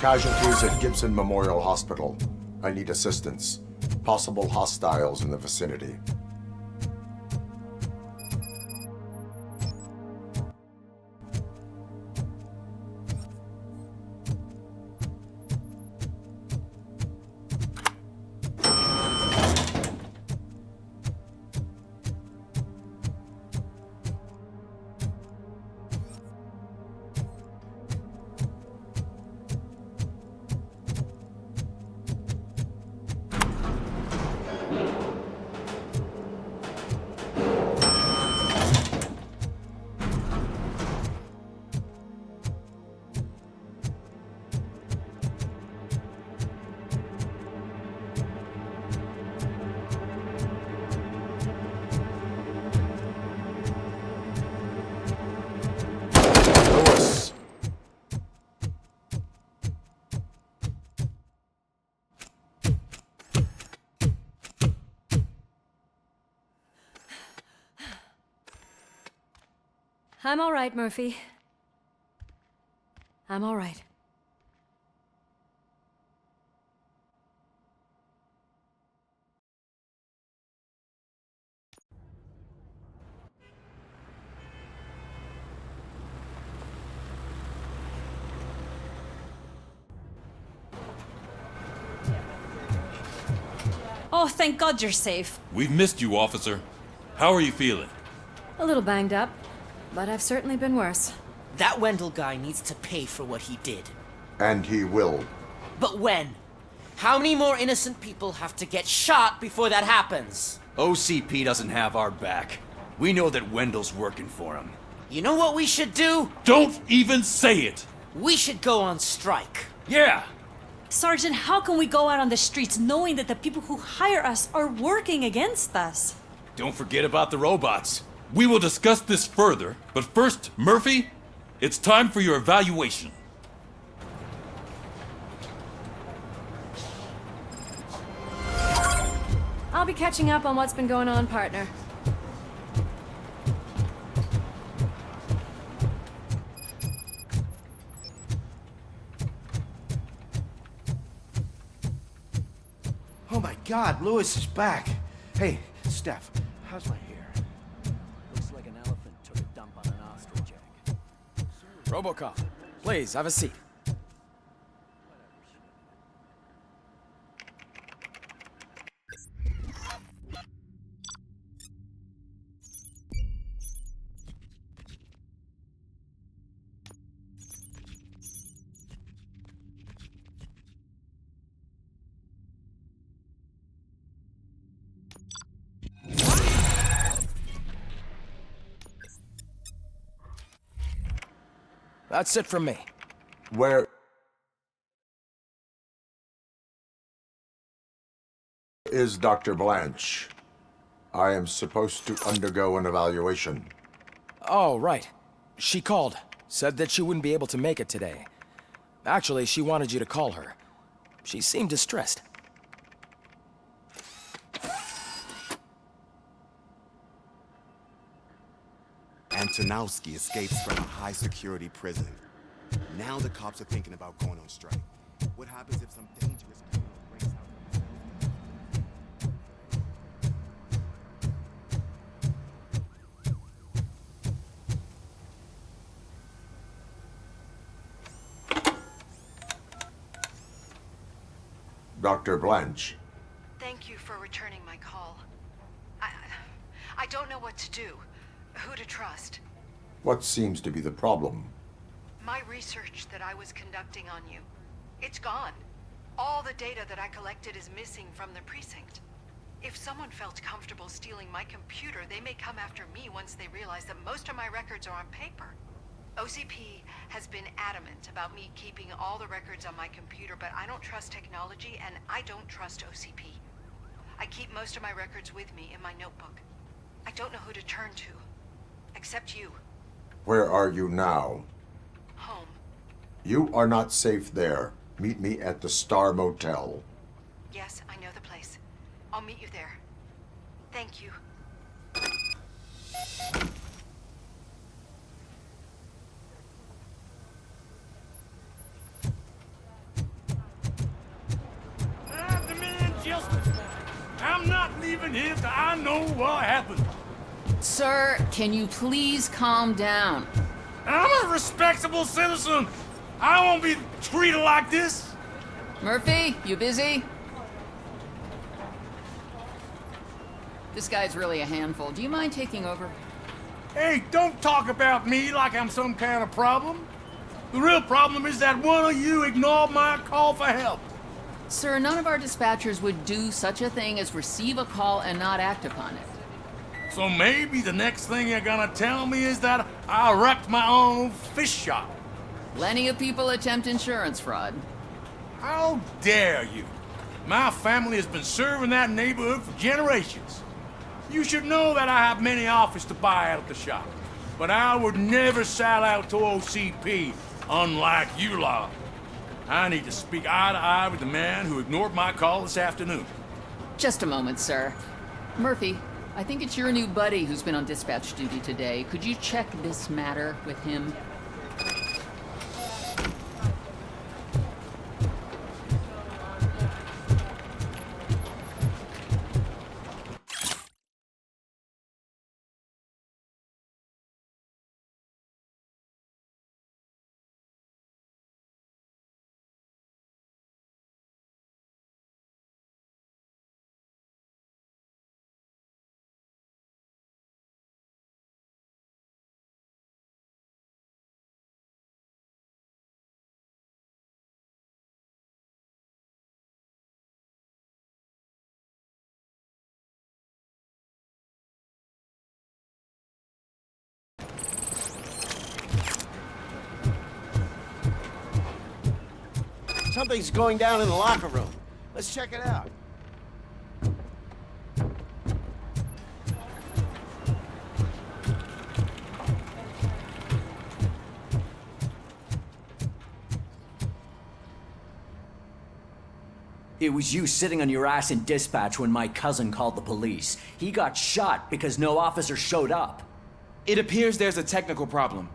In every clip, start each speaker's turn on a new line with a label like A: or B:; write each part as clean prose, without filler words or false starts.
A: Casualties at Gibson Memorial Hospital. I need assistance. Possible hostiles in the vicinity.
B: I'm all right, Murphy. I'm all right. Oh, thank God you're safe.
C: We've missed you, officer. How are you feeling?
B: A little banged up, but I've certainly been worse.
D: That Wendell guy needs to pay for what he did.
A: And he will.
D: But when? How many more innocent people have to get shot before that happens?
E: OCP doesn't have our back. We know that Wendell's working for him.
D: You know what we should do?
C: Don't even say it!
D: We should go on strike.
E: Yeah!
B: Sergeant, how can we go out on the streets knowing that the people who hire us are working against us?
E: Don't forget about the robots.
C: We will discuss this further, but first, Murphy, it's time for your evaluation.
B: I'll be catching up on what's been going on, partner.
F: Oh my God, Lewis is back. Hey, Steph, how's my hair?
G: Looks like an elephant took a dump on an ostrich egg.
H: RoboCop, please, have a seat. That's it from me.
A: Where is Dr. Blanche? I am supposed to undergo an evaluation.
H: Oh, right. She called. Said that she wouldn't be able to make it today. Actually, she wanted you to call her. She seemed distressed.
I: Antonowski escapes from a high-security prison. Now the cops are thinking about going on strike. What happens if some dangerous criminal breaks out?
A: Dr. Blanche.
J: Thank you for returning my call. I don't know what to do. Who to trust.
A: What seems to be the problem?
J: My research that I was conducting on you, it's gone. All the data that I collected is missing from the precinct. If someone felt comfortable stealing my computer, they may come after me once they realize that most of my records are on paper. OCP has been adamant about me keeping all the records on my computer, but I don't trust technology and I don't trust OCP. I keep most of my records with me in my notebook. I don't know who to turn to. Except you.
A: Where are you now?
J: Home.
A: You are not safe there. Meet me at the Star Motel.
J: Yes, I know the place. I'll meet you there. Thank you.
K: leaving here till I know what happened.
L: Sir, can you please calm down?
K: I'm a respectable citizen. I won't be treated like this.
L: Murphy, you busy? This guy's really a handful. Do you mind taking over?
K: Hey, don't talk about me like I'm some kind of problem. The real problem is that one of you ignored my call for help.
L: Sir, none of our dispatchers would do such a thing as receive a call and not act upon it.
K: So maybe the next thing you're gonna tell me is that I wrecked my own fish shop.
L: Plenty of people attempt insurance fraud.
K: How dare you? My family has been serving that neighborhood for generations. You should know that I have many offers to buy out the shop. But I would never sell out to OCP, unlike you lot. I need to speak eye to eye with the man who ignored my call this afternoon.
L: Just a moment, sir. Murphy, I think it's your new buddy who's been on dispatch duty today. Could you check this matter with him?
F: Something's going down in the locker room. Let's check it out.
G: It was you sitting on your ass in dispatch when my cousin called the police. He got shot because no officer showed up.
M: It appears there's a technical problem.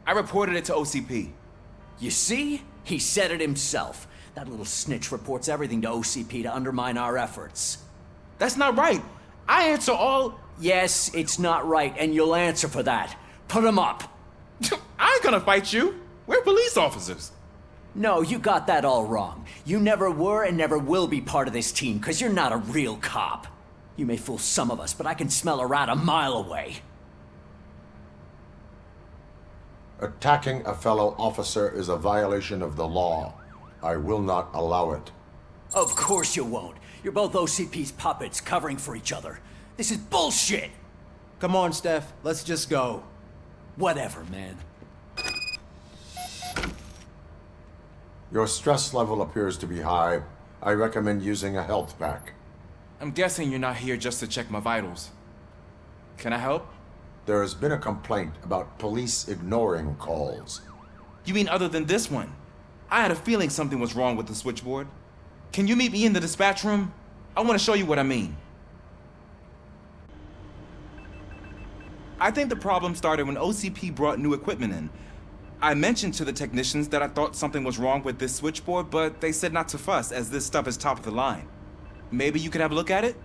M: I reported it to OCP.
G: You see? He said it himself. That little snitch reports everything to OCP to undermine our efforts.
M: That's not right. I answer all...
G: Yes, it's not right, and you'll answer for that. Put him up.
M: I ain't gonna fight you. We're police officers.
G: No, you got that all wrong. You never were and never will be part of this team, because you're not a real cop. You may fool some of us, but I can smell a rat a mile away.
A: Attacking a fellow officer is a violation of the law. I will not allow it.
G: Of course you won't. You're both OCP's puppets covering for each other. This is bullshit!
F: Come on, Steph. Let's just go.
G: Whatever, man.
A: Your stress level appears to be high. I recommend using a health pack.
M: I'm guessing you're not here just to check my vitals. Can I help?
A: There has been a complaint about police ignoring calls.
M: You mean other than this one? I had a feeling something was wrong with the switchboard. Can you meet me in the dispatch room? I want to show you what I mean. I think the problem started when OCP brought new equipment in. I mentioned to the technicians that I thought something was wrong with this switchboard, but they said not to fuss, as this stuff is top of the line. Maybe you could have a look at it?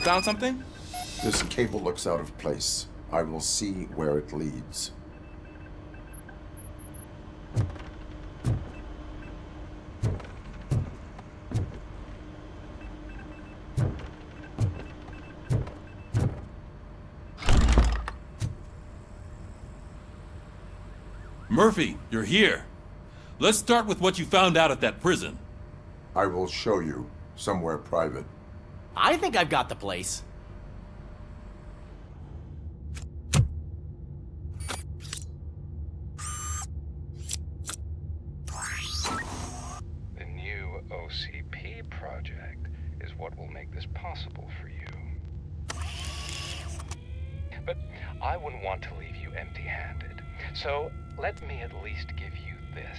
M: Found something?
A: This cable looks out of place. I will see where it leads.
C: Murphy, you're here. Let's start with what you found out at that prison.
A: I will show you somewhere private.
D: I think I've got the place.
N: The new OCP project is what will make this possible for you. But I wouldn't want to leave you empty-handed. So let me at least give you this.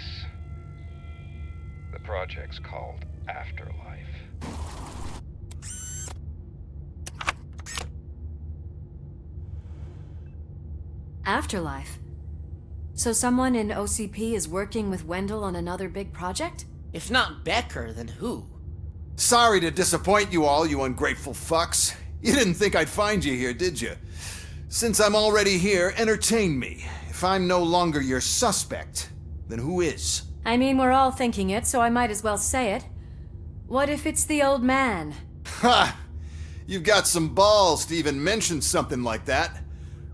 N: The project's called Afterlife.
O: Afterlife? So someone in OCP is working with Wendell on another big project?
D: If not Becker, then who?
F: Sorry to disappoint you all, you ungrateful fucks. You didn't think I'd find you here, did you? Since I'm already here, entertain me. If I'm no longer your suspect, then who is?
O: I mean, we're all thinking it, so I might as well say it. What if it's the old man?
F: Ha! You've got some balls to even mention something like that.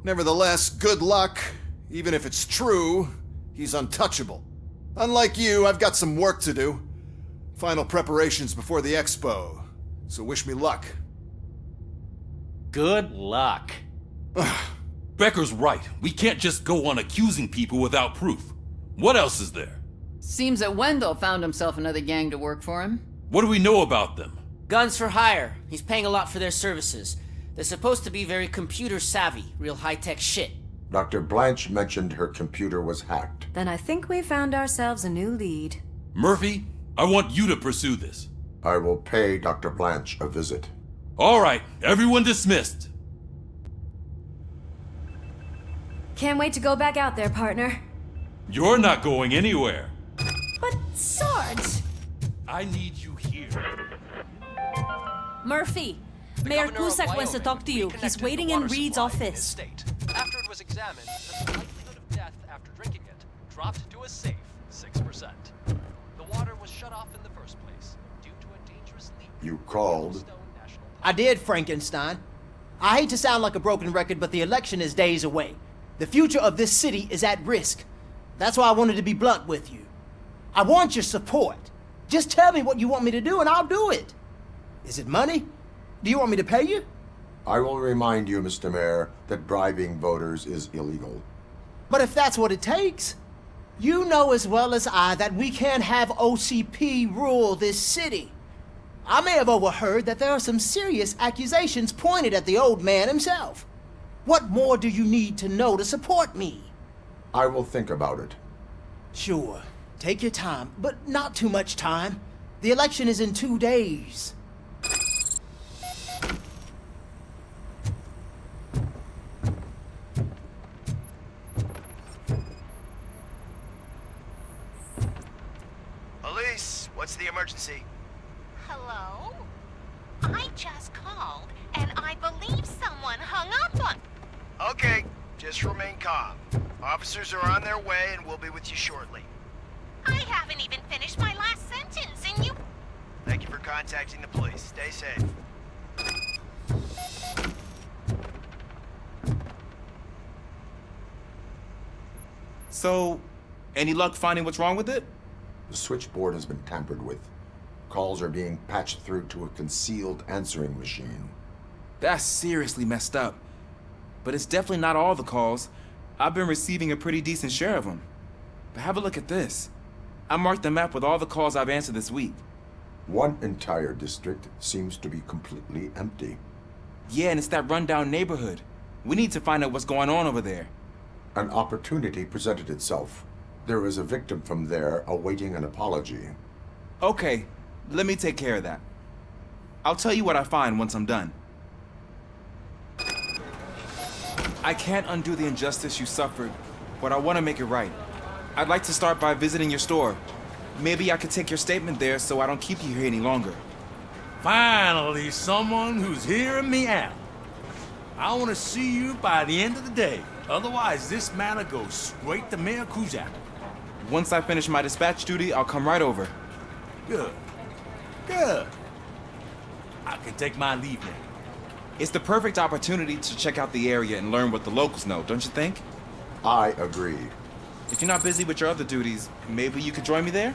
F: Nevertheless, good luck. Even if it's true, he's untouchable. Unlike you, I've got some work to do. Final preparations before the expo. So wish me luck.
D: Good luck.
C: Becker's right. We can't just go on accusing people without proof. What else is there?
L: Seems that Wendell found himself another gang to work for him.
C: What do we know about them?
D: Guns for hire. He's paying a lot for their services. They're supposed to be very computer savvy, real high-tech shit.
A: Dr. Blanche mentioned her computer was hacked.
O: Then I think we found ourselves a new lead.
C: Murphy, I want you to pursue this.
A: I will pay Dr. Blanche a visit.
C: All right, everyone dismissed.
O: Can't wait to go back out there, partner.
C: You're not going anywhere.
O: But, Sarge!
C: I need you here.
B: Murphy, Mayor Cusack wants to talk to you. He's waiting in Reed's office.
P: After it was examined, the likelihood of death after drinking it dropped to a safe 6%. The water was shut off in the first place due to a dangerous leak.
A: You called?
Q: I did, Frankenstein. I hate to sound like a broken record, but the election is days away. The future of this city is at risk. That's why I wanted to be blunt with you. I want your support. Just tell me what you want me to do and I'll do it. Is it money? Do you want me to pay you?
A: I will remind you, Mr. Mayor, that bribing voters is illegal.
Q: But if that's what it takes, you know as well as I that we can't have OCP rule this city. I may have overheard that there are some serious accusations pointed at the old man himself. What more do you need to know to support me?
A: I will think about it.
Q: Sure. Take your time, but not too much time. The election is in 2 days.
R: Elise, what's the emergency?
S: Hello? I just called, and I believe someone hung up on...
R: Okay, just remain calm. Officers are on their way and we'll be with you shortly.
S: I haven't even finished my last sentence, and you...
R: Thank you for contacting the police. Stay safe.
M: So, any luck finding what's wrong with it?
A: The switchboard has been tampered with. Calls are being patched through to a concealed answering machine.
M: That's seriously messed up. But it's definitely not all the calls. I've been receiving a pretty decent share of them. But have a look at this. I marked the map with all the calls I've answered this week.
A: One entire district seems to be completely empty.
M: Yeah, and it's that rundown neighborhood. We need to find out what's going on over there.
A: An opportunity presented itself. There is a victim from there awaiting an apology.
M: Okay, let me take care of that. I'll tell you what I find once I'm done. I can't undo the injustice you suffered, but I want to make it right. I'd like to start by visiting your store. Maybe I could take your statement there so I don't keep you here any longer.
K: Finally, someone who's hearing me out. I want to see you by the end of the day. Otherwise, this matter goes straight to Mayor Cusack.
M: Once I finish my dispatch duty, I'll come right over.
K: Good. Good. I can take my leave now.
M: It's the perfect opportunity to check out the area and learn what the locals know, don't you think?
A: I agree.
M: If you're not busy with your other duties, maybe you could join me there?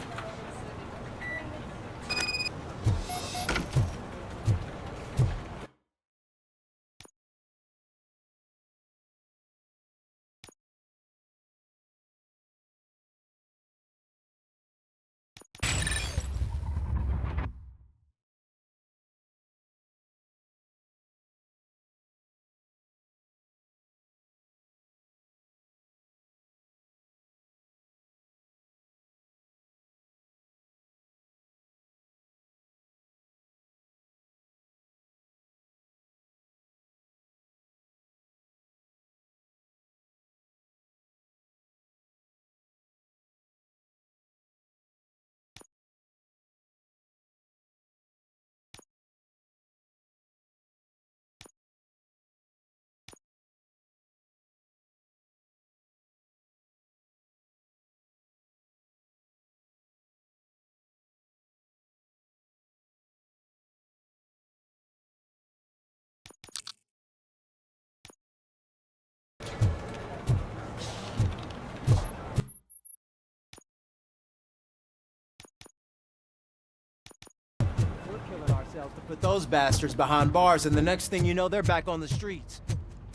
Q: yourself to put those bastards behind bars, and the next thing you know, they're back on the streets.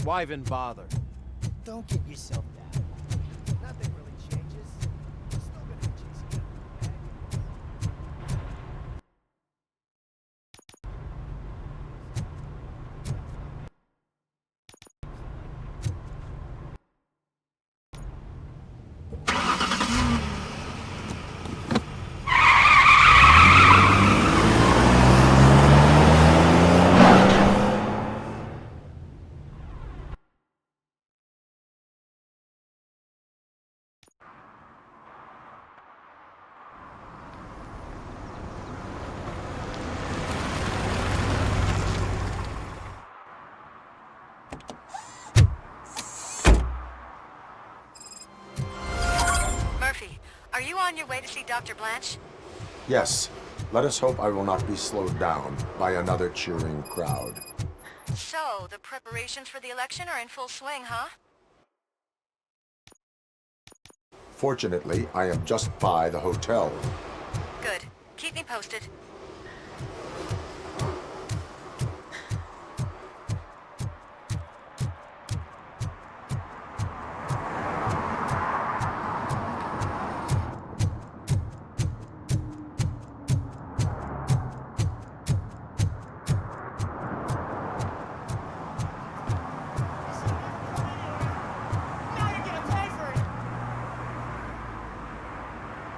Q: Why even bother? Don't get yourself down. Nothing really changes. You're still gonna be chasing
J: Murphy, are you on your way to see Dr. Blanche?
A: Yes, let us hope I will not be slowed down by another cheering crowd.
J: So, the preparations for the election are in full swing, huh?
A: Fortunately, I am just by the hotel.
J: Good. Keep me posted.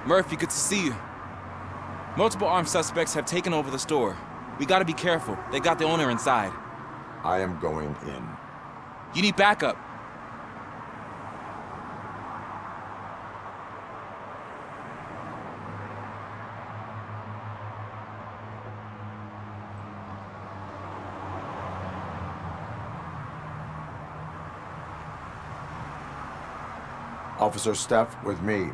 M: Murphy, good to see you. Multiple armed suspects have taken over the store. We gotta be careful. They got the owner inside.
A: I am going in.
M: You need backup.
A: Officer Steph with me.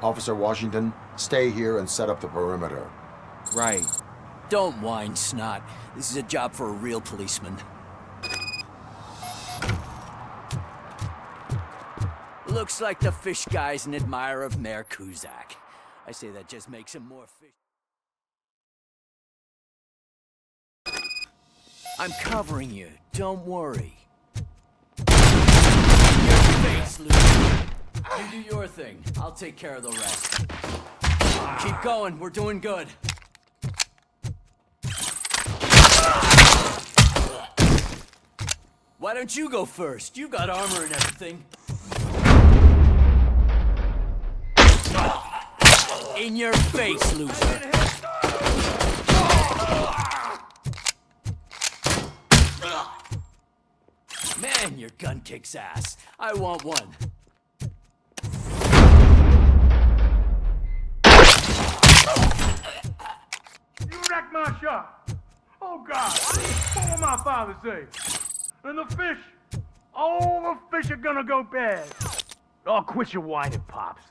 A: Officer Washington, stay here and set up the perimeter.
G: Right. Don't whine, Snot. This is a job for a real policeman. Looks like the fish guy's an admirer of Mayor Kuzak. I say that just makes him more fish. I'm covering you. Don't worry. Your face, Luke. You do your thing. I'll take care of the rest. Keep going. We're doing good. Why don't you go first? You got armor and everything. In your face, loser. Man, your gun kicks ass. I want one.
K: You wrecked my shop. Oh, God. What will my father say? And the fish? All the fish are gonna go bad.
T: Oh, quit your whining, Pops.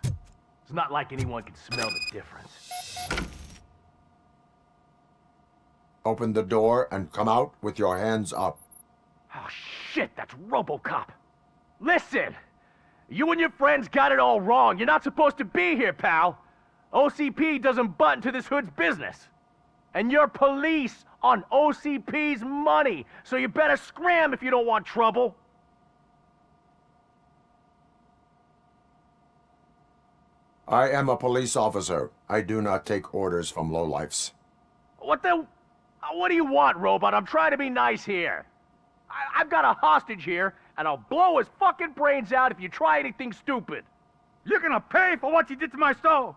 T: It's not like anyone can smell the difference.
A: Open the door and come out with your hands up.
T: Oh, shit, that's RoboCop. Listen! You and your friends got it all wrong. You're not supposed to be here, pal. OCP doesn't butt into this hood's business. And you're police on OCP's money, so you better scram if you don't want trouble.
A: I am a police officer. I do not take orders from lowlifes.
T: What do you want, Robot? I'm trying to be nice here. I've got a hostage here, and I'll blow his fucking brains out if you try anything stupid.
K: You're gonna pay for what you did to my store.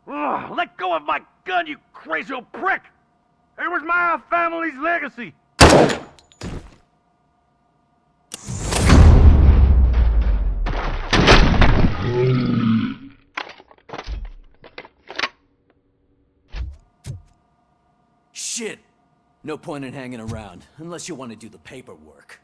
T: Ugh, let go of my gun, you crazy old prick!
K: It was my family's legacy.
G: Shit! No point in hanging around, unless you want to do the paperwork.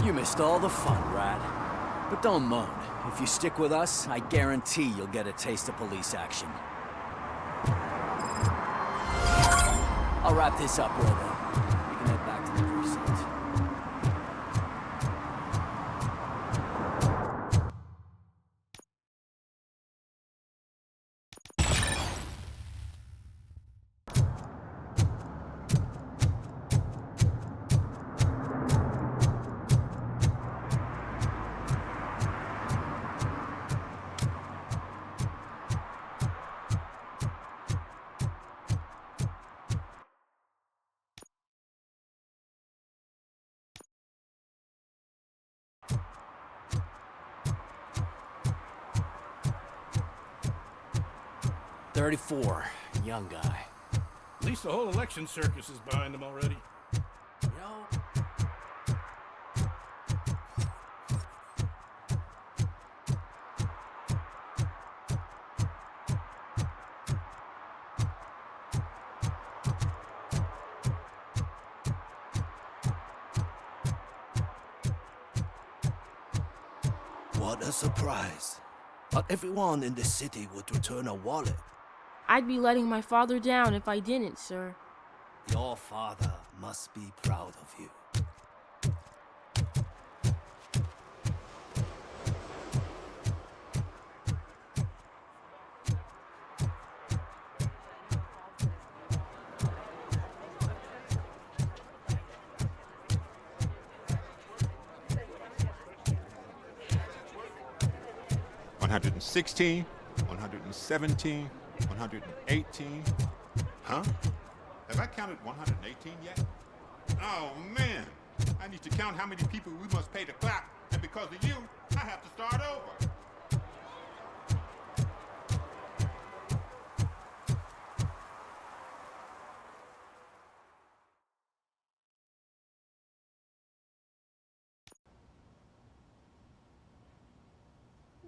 G: You missed all the fun, Rat. But don't moan. If you stick with us, I guarantee you'll get a taste of police action. I'll wrap this up, Robo. You can head back to the precinct. "34, young guy.
K: At least the whole election circus is behind him already.
G: You know,
U: What a surprise. Not everyone in the city would return a wallet.
V: I'd be letting my father down if I didn't, sir.
U: Your father must be proud of you.
I: $116, $117, $118. Huh? Have I counted 118 yet? Oh, man. I need to count how many people we must pay to clap, and because of you, I have to start over.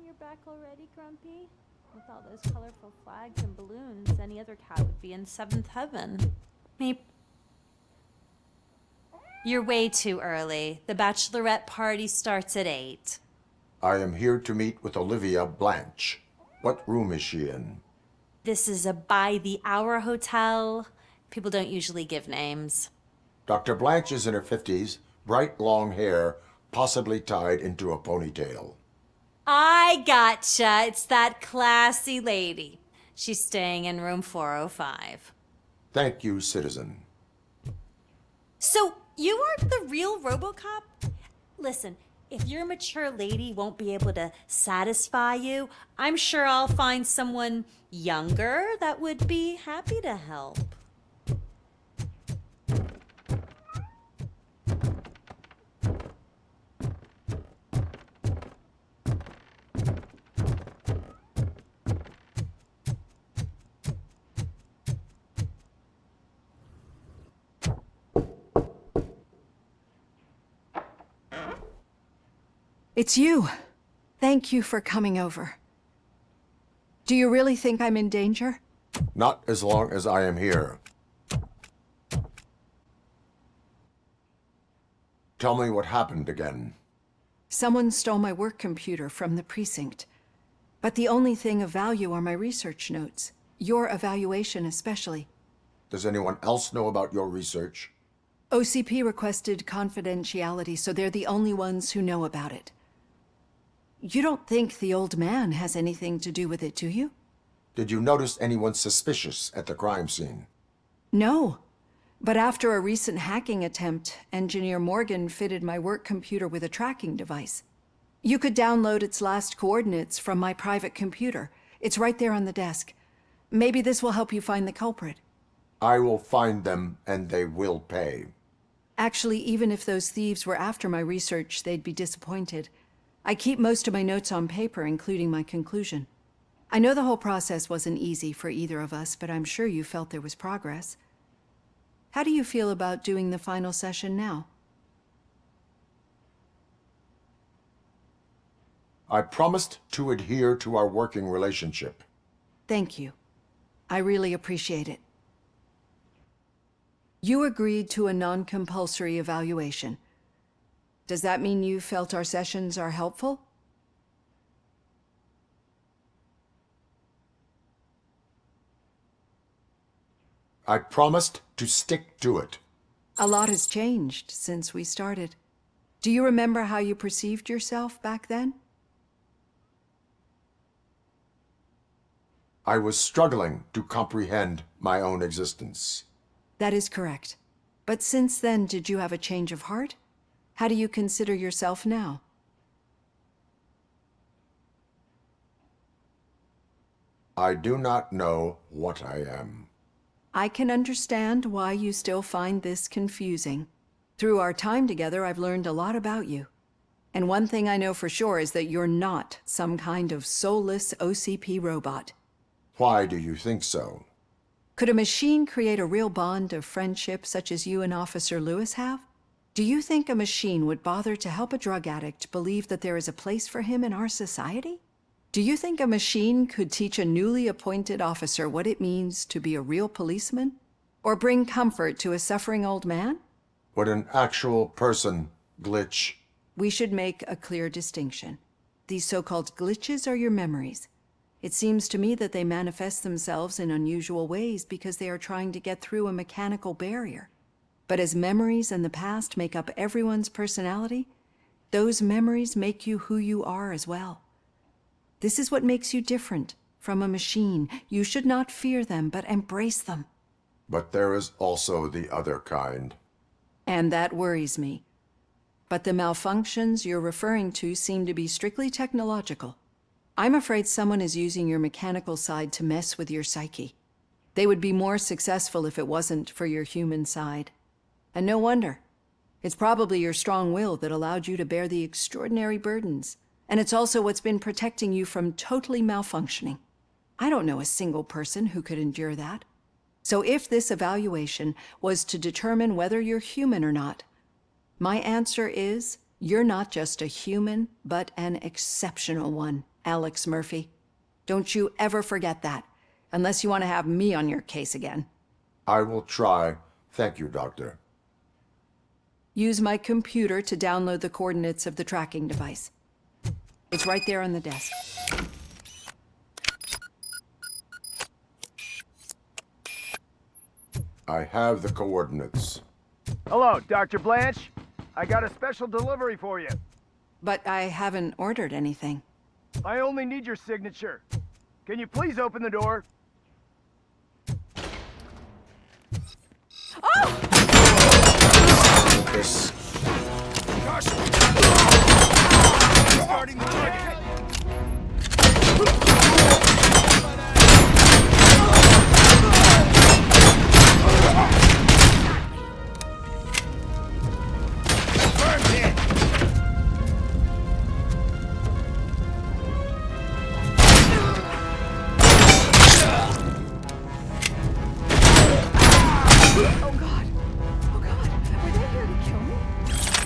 B: You're back already, Grumpy? With all those colorful flags and balloons, any other cat would be in seventh heaven. Meep. You're way too early. The bachelorette party starts at 8.
A: I am here to meet with Olivia Blanche. What room is she in?
B: This is a by-the-hour hotel. People don't usually give names.
A: Dr. Blanche is in her 50s, bright long hair, possibly tied into a ponytail.
B: I gotcha. It's that classy lady. She's staying in room 405.
A: Thank you, citizen.
B: So, you aren't the real RoboCop? Listen, if your mature lady won't be able to satisfy you, I'm sure I'll find someone younger that would be happy to help.
W: It's you. Thank you for coming over. Do you really think I'm in danger?
A: Not as long as I am here. Tell me what happened again.
W: Someone stole my work computer from the precinct. But the only thing of value are my research notes. Your evaluation especially.
A: Does anyone else know about your research?
W: OCP requested confidentiality, so they're the only ones who know about it. You don't think the old man has anything to do with it, do you?
A: Did you notice anyone suspicious at the crime scene?
W: No. But after a recent hacking attempt, Engineer Morgan fitted my work computer with a tracking device. You could download its last coordinates from my private computer. It's right there on the desk. Maybe this will help you find the culprit.
A: I will find them, and they will pay.
W: Actually, even if those thieves were after my research, they'd be disappointed. I keep most of my notes on paper, including my conclusion. I know the whole process wasn't easy for either of us, but I'm sure you felt there was progress. How do you feel about doing the final session now?
A: I promised to adhere to our working relationship.
W: Thank you. I really appreciate it. You agreed to a non-compulsory evaluation. Does that mean you felt our sessions are helpful?
A: I promised to stick to it.
W: A lot has changed since we started. Do you remember how you perceived yourself back then?
A: I was struggling to comprehend my own existence.
W: That is correct. But since then, did you have a change of heart? How do you consider yourself now?
A: I do not know what I am.
W: I can understand why you still find this confusing. Through our time together, I've learned a lot about you. And one thing I know for sure is that you're not some kind of soulless OCP robot.
A: Why do you think so?
W: Could a machine create a real bond of friendship such as you and Officer Lewis have? Do you think a machine would bother to help a drug addict believe that there is a place for him in our society? Do you think a machine could teach a newly appointed officer what it means to be a real policeman? Or bring comfort to a suffering old man?
A: Would an actual person glitch?
W: We should make a clear distinction. These so-called glitches are your memories. It seems to me that they manifest themselves in unusual ways because they are trying to get through a mechanical barrier. But as memories and the past make up everyone's personality, those memories make you who you are as well. This is what makes you different from a machine. You should not fear them, but embrace them.
A: But there is also the other kind.
W: And that worries me. But the malfunctions you're referring to seem to be strictly technological. I'm afraid someone is using your mechanical side to mess with your psyche. They would be more successful if it wasn't for your human side. And no wonder. It's probably your strong will that allowed you to bear the extraordinary burdens. And it's also what's been protecting you from totally malfunctioning. I don't know a single person who could endure that. So if this evaluation was to determine whether you're human or not, my answer is you're not just a human, but an exceptional one, Alex Murphy. Don't you ever forget that, unless you want to have me on your case again.
A: I will try. Thank you, Doctor.
W: Use my computer to download the coordinates of the tracking device. It's right there on the desk.
A: I have the coordinates.
R: Hello, Dr. Blanche. I got a special delivery for you.
W: But I haven't ordered anything.
R: I only need your signature. Can you please open the door?
W: Oh!
A: This.
R: Starting the target.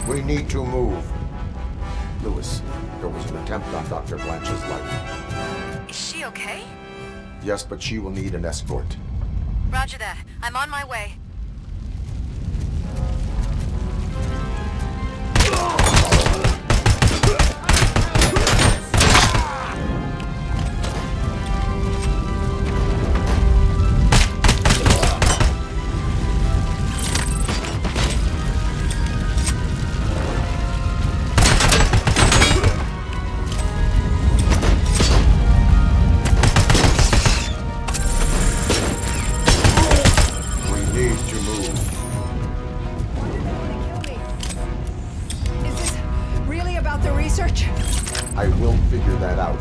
A: We need to move. Lewis, there was an attempt on Dr. Blanche's life.
J: Is she okay?
A: Yes, but she will need an escort.
J: Roger that. I'm on my way.
A: I will figure that out.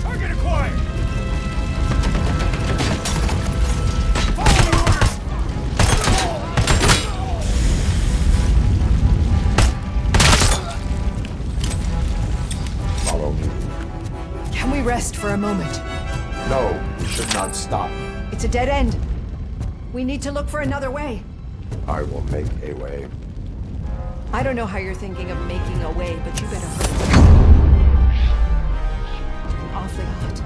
R: Target acquired!
A: Follow me.
W: Can we rest for a moment?
A: No, we should not stop.
W: It's a dead end. We need to look for another way.
A: I will make a way.
W: I don't know how you're thinking of making a way, but you better hurry. awfully hot.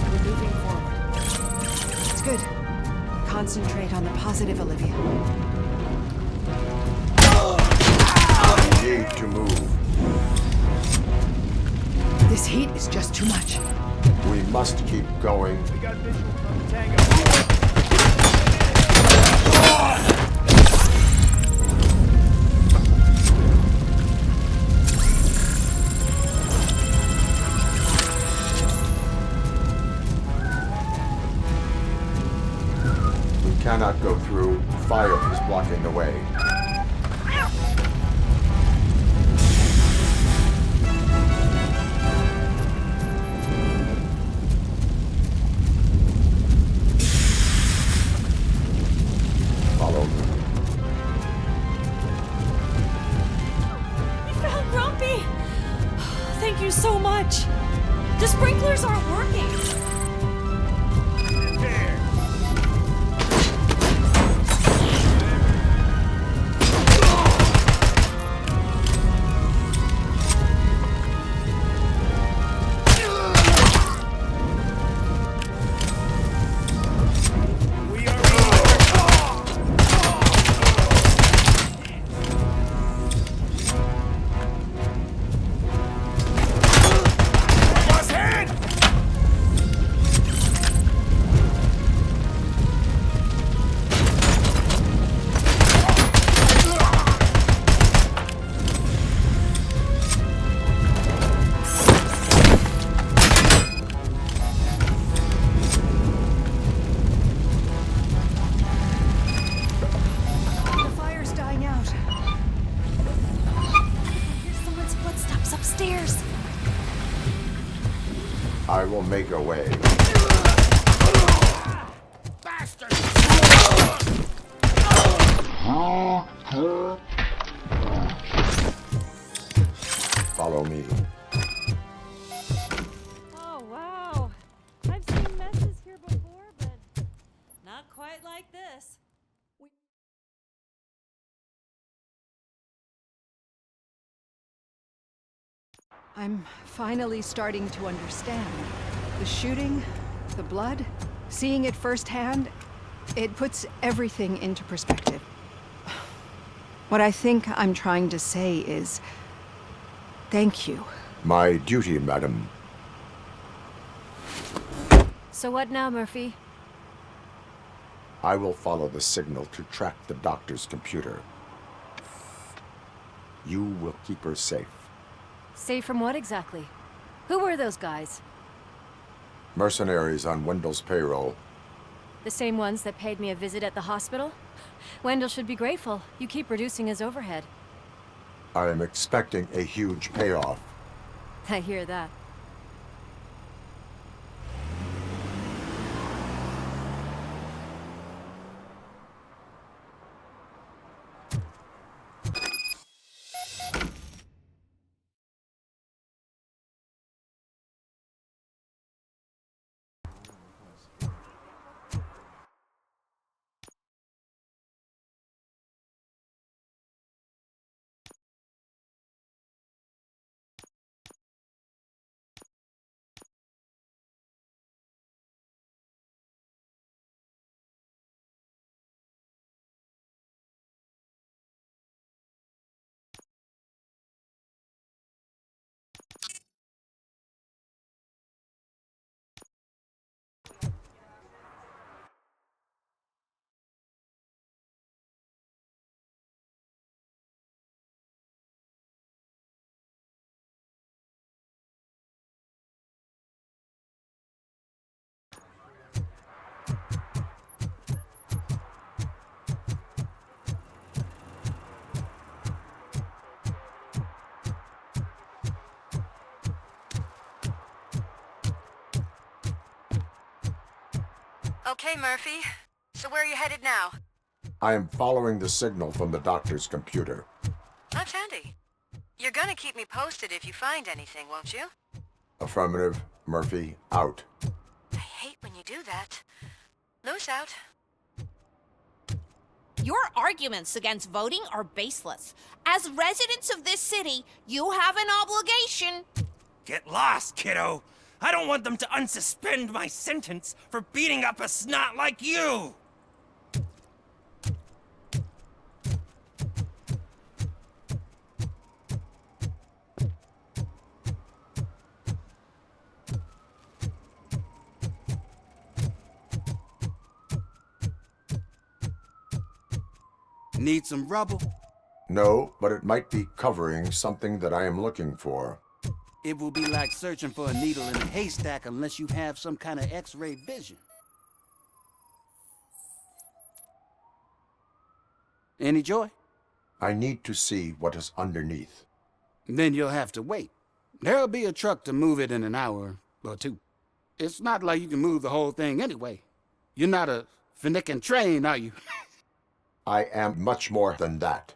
W: We're moving forward. It's good. Concentrate on the positive, Olivia.
A: I need to move.
W: This heat is just too much.
A: We must keep going.
T: We got visual from the tango.
A: We cannot go through. Fire is blocking the way. Follow me.
B: We found Grumpy! Thank you so much. The sprinklers aren't working.
W: The fire's dying out.
B: Here's someone's footsteps upstairs.
A: I will make a way. Follow me.
B: Oh, wow. I've seen messes here before, but not quite like this.
W: I'm finally starting to understand. The shooting, the blood, seeing it firsthand, it puts everything into perspective. What I think I'm trying to say is, thank you.
A: My duty, madam.
O: So what now, Murphy?
A: I will follow the signal to track the doctor's computer. You will keep her safe.
O: Safe from what exactly? Who were those guys?
A: Mercenaries on Wendell's payroll.
O: The same ones that paid me a visit at the hospital? Wendell should be grateful. You keep reducing his overhead.
A: I am expecting a huge payoff.
O: I hear that.
J: Okay, Murphy. So where are you headed now?
A: I am following the signal from the doctor's computer.
J: That's handy. You're gonna keep me posted if you find anything, won't you?
A: Affirmative. Murphy, out.
J: I hate when you do that. Loose out.
S: Your arguments against voting are baseless. As residents of this city, you have an obligation.
E: Get lost, kiddo. I don't want them to unsuspend my sentence for beating up a snot like you.
H: Need some rubble?
A: No, but it might be covering something that I am looking for.
H: It will be like searching for a needle in a haystack unless you have some kind of X-ray vision. Any joy?
A: I need to see what is underneath.
H: Then you'll have to wait. There'll be a truck to move it in an hour or two. It's not like you can move the whole thing anyway. You're not a finicking train, are you?
A: I am much more than that.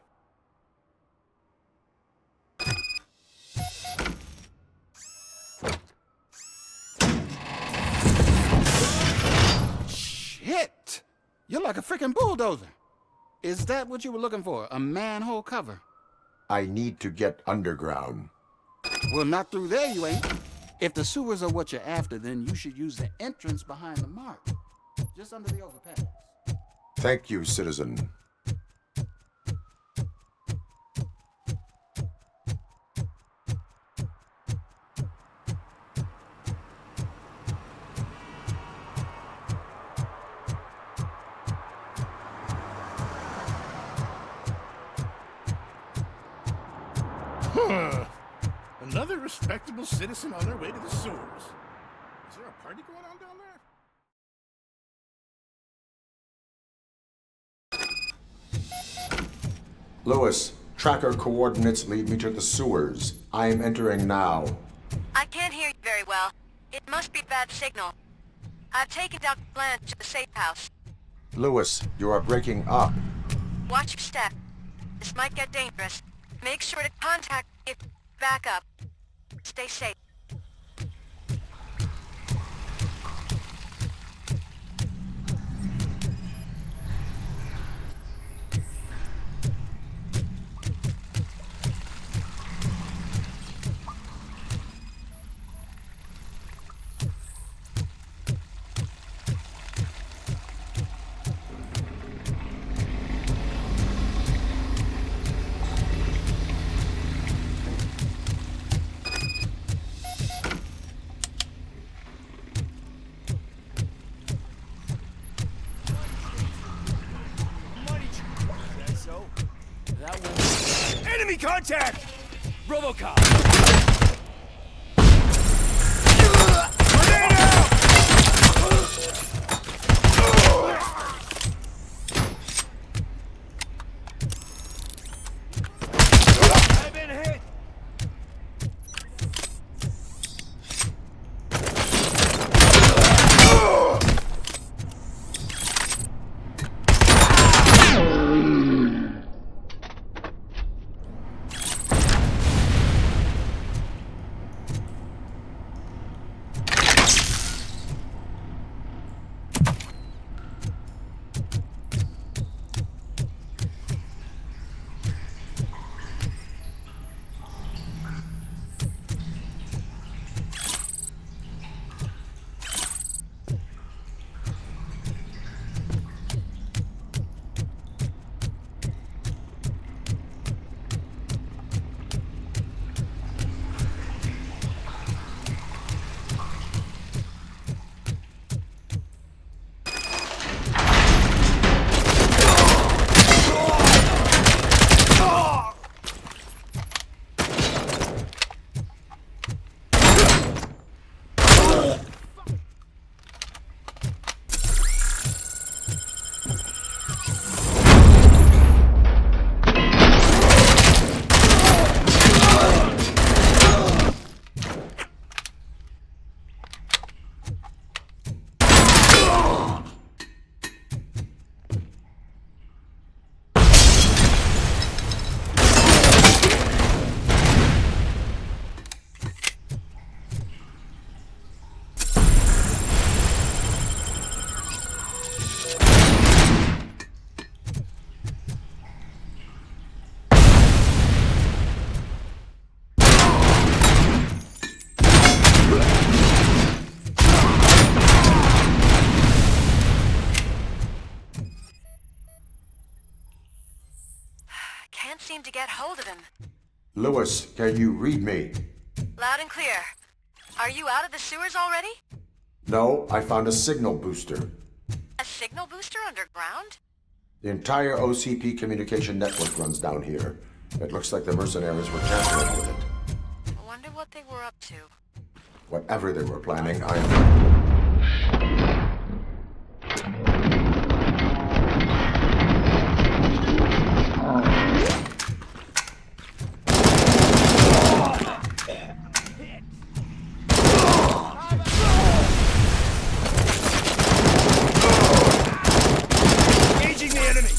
H: Shit! You're like a freaking bulldozer. Is that what you were looking for? A manhole cover?
A: I need to get underground.
H: Well, not through there, you ain't. If the sewers are what you're after, then you should use the entrance behind the mark. Just under the overpass.
A: Thank you, citizen.
K: Another respectable citizen on their way to the sewers. Is there a party going on down there?
A: Lewis, tracker coordinates lead me to the sewers. I am entering now.
J: I can't hear you very well. It must be bad signal. I've taken Dr. Blanche to the safe house.
A: Lewis, you are breaking up.
J: Watch your step. This might get dangerous. Make sure to contact me if back up. Stay safe.
E: Enemy contact! RoboCop! Grenade out! I've been hit!
J: Can't seem to get hold of him.
A: Lewis, can you read me?
J: Loud and clear. Are you out of the sewers already?
A: No, I found a signal booster.
J: A signal booster underground?
A: The entire OCP communication network runs down here. It looks like the mercenaries were tampering with it.
J: I wonder what they were up to.
A: Whatever they were planning, I am...
K: Engaging the enemy!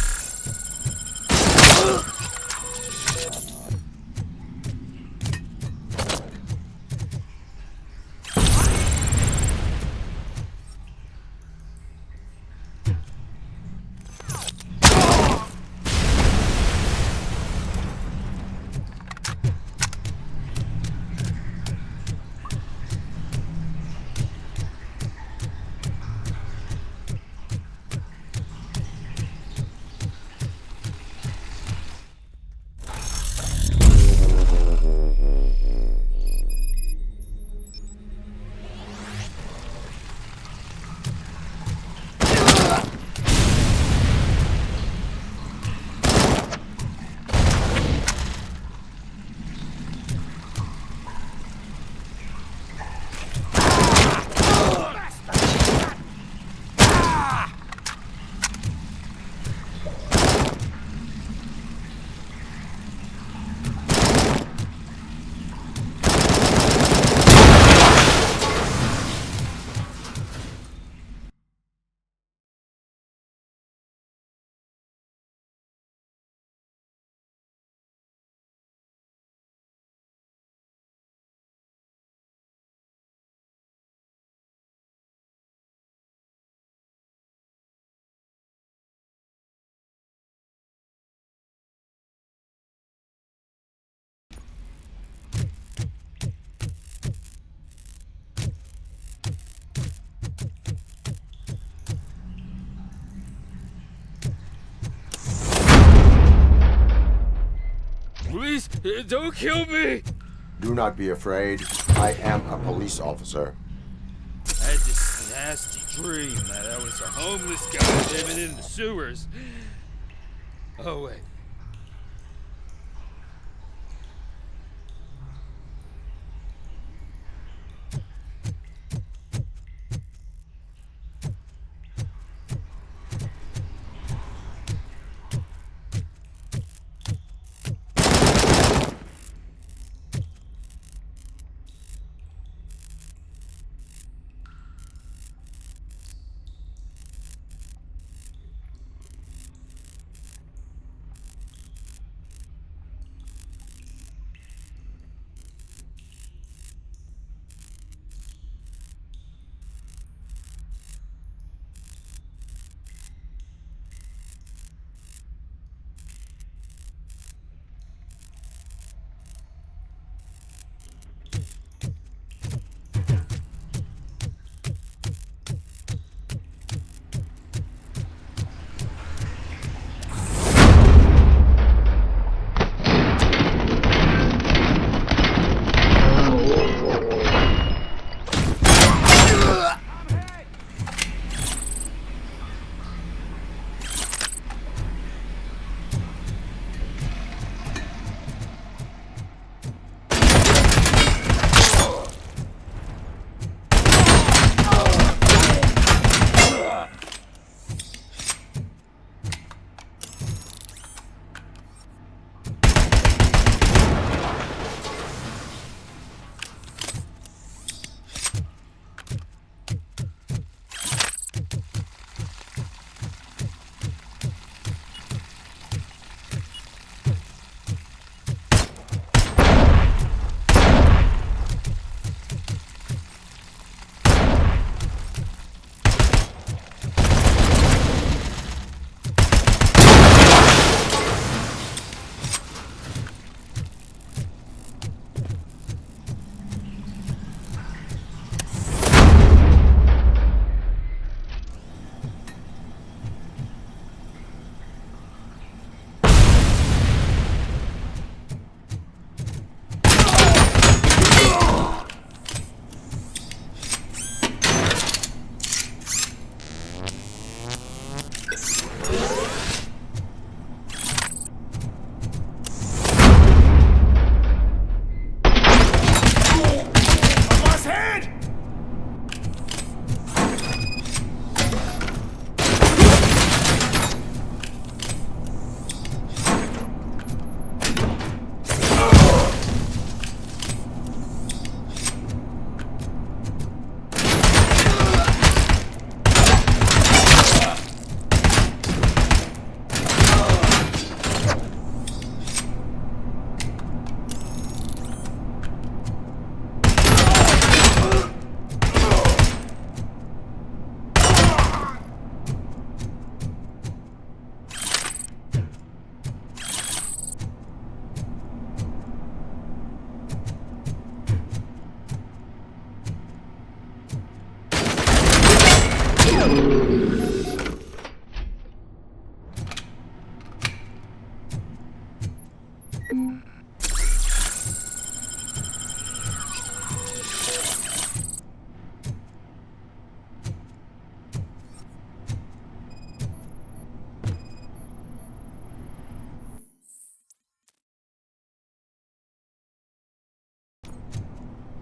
F: Please, don't kill me!
A: Do not be afraid. I am a police officer.
F: I had this nasty dream that I was a homeless guy living in the sewers. Oh, wait.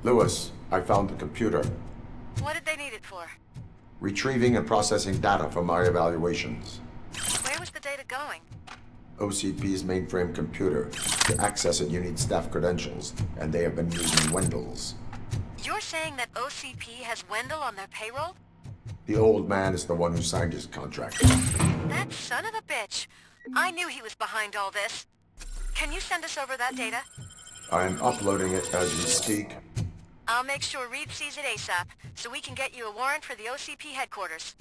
A: Lewis, I found the computer.
J: What did they need it for?
A: Retrieving and processing data from my evaluations.
J: Where was the data going?
A: OCP's mainframe computer. To access it, you need staff credentials, and they have been using Wendell's.
J: You're saying that OCP has Wendell on their payroll?
A: The old man is the one who signed his contract.
J: That son of a bitch. I knew he was behind all this. Can you send us over that data?
A: I am uploading it as we speak.
J: I'll make sure Reed sees it ASAP, so we can get you a warrant for the OCP headquarters.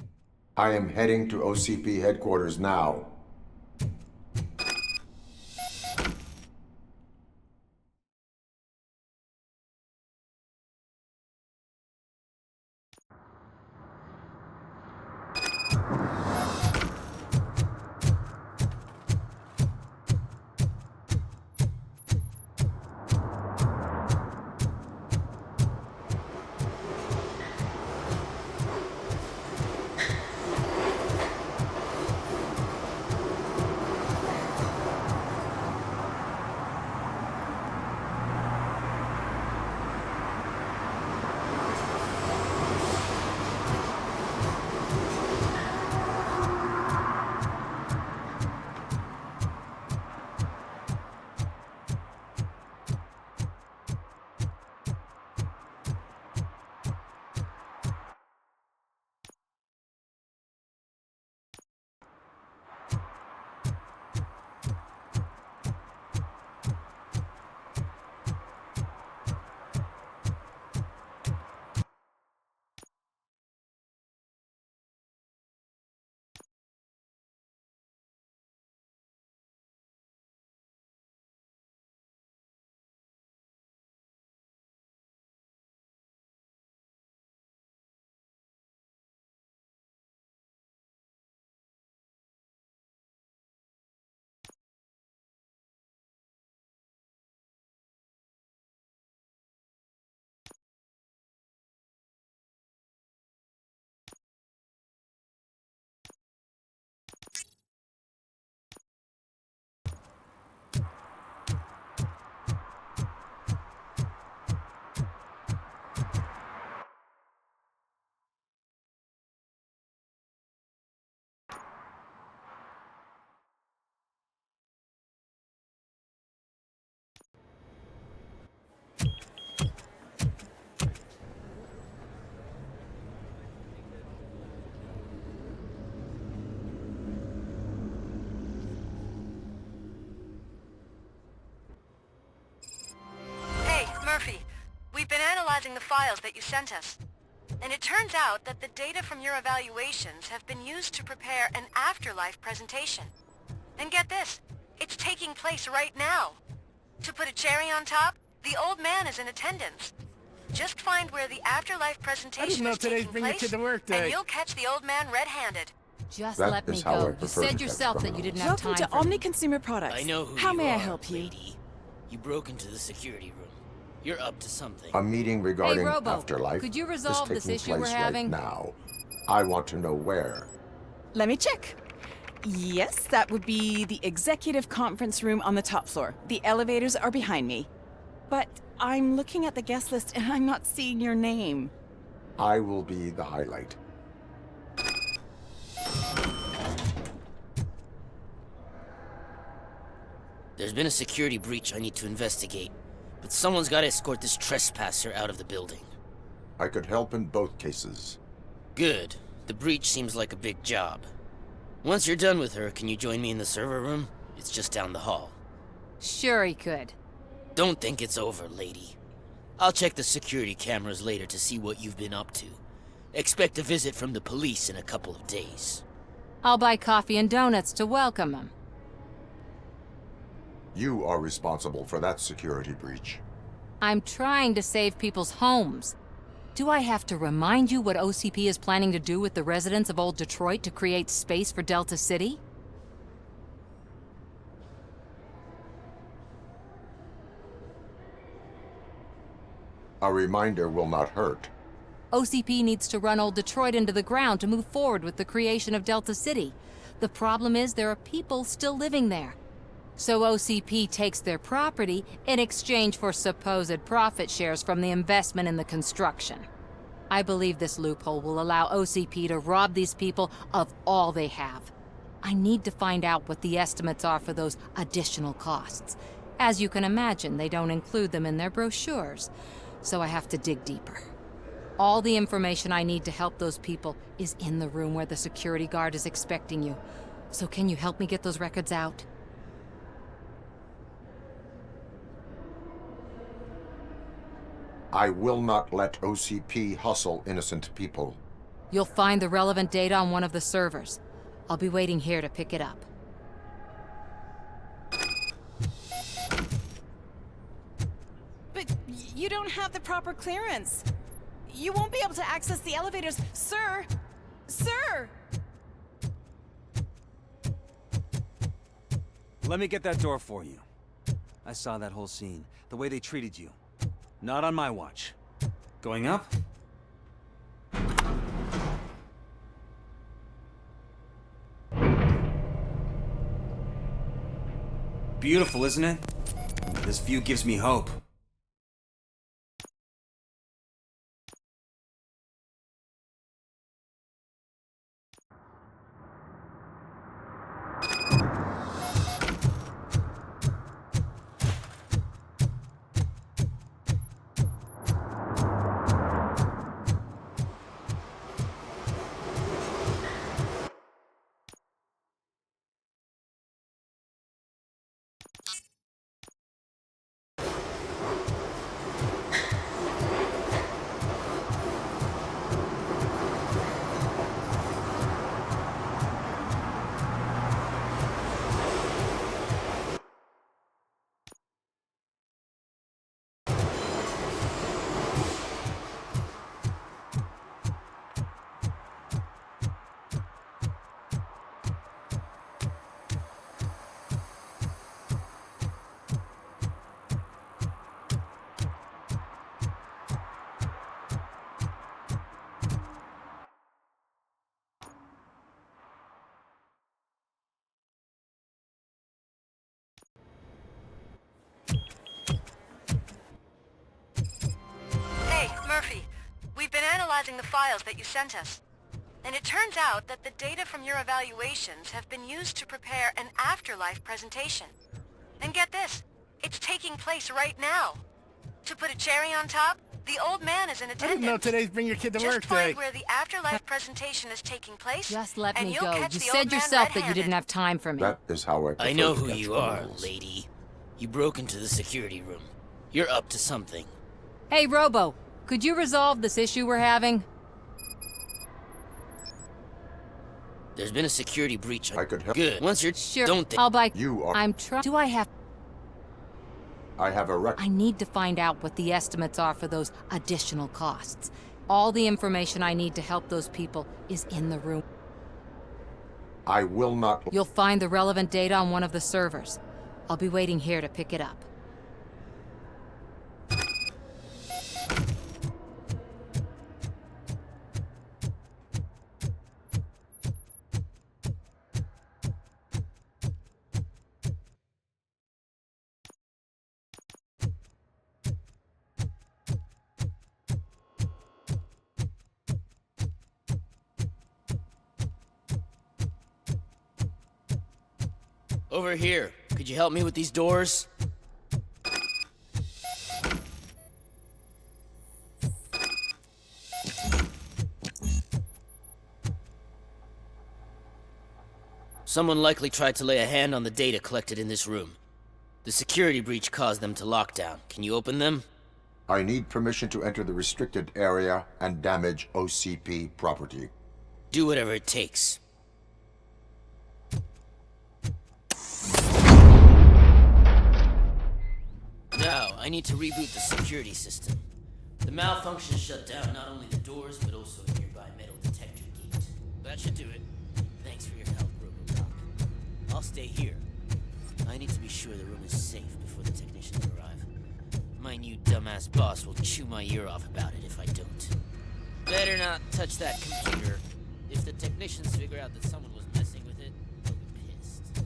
A: I am heading to OCP headquarters now.
J: Murphy, we've been analyzing the files that you sent us. And it turns out that the data from your evaluations have been used to prepare an afterlife presentation. And get this, it's taking place right now. To put a cherry on top, the old man is in attendance. Just find where the afterlife presentation is taking place, and you'll catch the old man red-handed.
D: Just
A: That
D: let me
A: is how I
D: go. You
A: prefer
D: said
A: to catch
D: yourself that you didn't have
L: Welcome
D: time
L: to
D: for
L: Omni Consumer Products.
N: I know who
L: How
N: you
L: may I
N: are,
L: help you?
N: lady. You broke into the security room. You're up to something.
A: A meeting regarding
D: Hey, Robo,
A: afterlife
D: could you
A: is
D: resolve this
A: taking
D: issue we're
A: place
D: having?
A: right now. I want to know where.
L: Let me check. Yes, that would be the executive conference room on the top floor. The elevators are behind me. But I'm looking at the guest list and I'm not seeing your name.
A: I will be the highlight.
N: There's been a security breach I need to investigate, but someone's got to escort this trespasser out of the building.
A: I could help in both cases.
N: Good. The breach seems like a big job. Once you're done with her, can you join me in the server room? It's just down the hall.
D: Sure he could.
N: Don't think it's over, lady. I'll check the security cameras later to see what you've been up to. Expect a visit from the police in a couple of days.
D: I'll buy coffee and donuts to welcome him.
A: You are responsible for that security breach.
D: I'm trying to save people's homes. Do I have to remind you what OCP is planning to do with the residents of Old Detroit to create space for Delta City?
A: A reminder will not hurt.
D: OCP needs to run old Detroit into the ground to move forward with the creation of Delta City. The problem is there are people still living there. So OCP takes their property in exchange for supposed profit shares from the investment in the construction. I believe this loophole will allow OCP to rob these people of all they have. I need to find out what the estimates are for those additional costs. As you can imagine, they don't include them in their brochures, so I have to dig deeper. All the information I need to help those people is in the room where the security guard is expecting you. So can you help me get those records out?
A: I will not let OCP hustle innocent people.
D: You'll find the relevant data on one of the servers. I'll be waiting here to pick it up.
L: But you don't have the proper clearance. You won't be able to access the elevators, sir! Sir!
C: Let me get that door for you. I saw that whole scene. The way they treated you. Not on my watch. Going up? Beautiful, isn't it? This view gives me hope.
J: Hey, Murphy. We've been analyzing the files that you sent us. And it turns out that the data from your evaluations have been used to prepare an afterlife presentation. And get this, it's taking place right now. To put a cherry on top, the old man is in attendance.
T: I didn't know today's Bring Your Kid to Work
J: Just
T: Day.
J: find where the afterlife presentation is taking place.
D: Just let
J: and
D: me
J: you'll
D: go.
J: catch
D: You
J: the
D: said
J: old man
D: yourself that you
J: red-handed.
D: didn't have time for me.
A: That is how I
N: I know
A: prefer
N: who
A: to
N: you
A: catch
N: are,
A: criminals.
N: lady. You broke into the security room. You're up to something.
D: Hey, Robo, could you resolve this issue we're having?
N: There's been a security breach.
A: I could help.
N: Good. Once you're
D: Sure.
N: don't think
D: I'll buy.
A: You are.
D: I'm trying. Do I have?
A: I have a record.
D: I need to find out what the estimates are for those additional costs. All the information I need to help those people is in the room.
A: I will not.
D: You'll find the relevant data on one of the servers. I'll be waiting here to pick it up.
N: Over here. Could you help me with these doors? Someone likely tried to lay a hand on the data collected in this room. The security breach caused them to lock down. Can you open them?
A: I need permission to enter the restricted area and damage OCP property.
N: Do whatever it takes. Now, I need to reboot the security system. The malfunction shut down not only the doors, but also a nearby metal detector gate. That should do it. Thanks for your help, RoboCop. I'll stay here. I need to be sure the room is safe before the technicians arrive. My new dumbass boss will chew my ear off about it if I don't. Better not touch that computer. If the technicians figure out that someone was messing with it, they'll be pissed.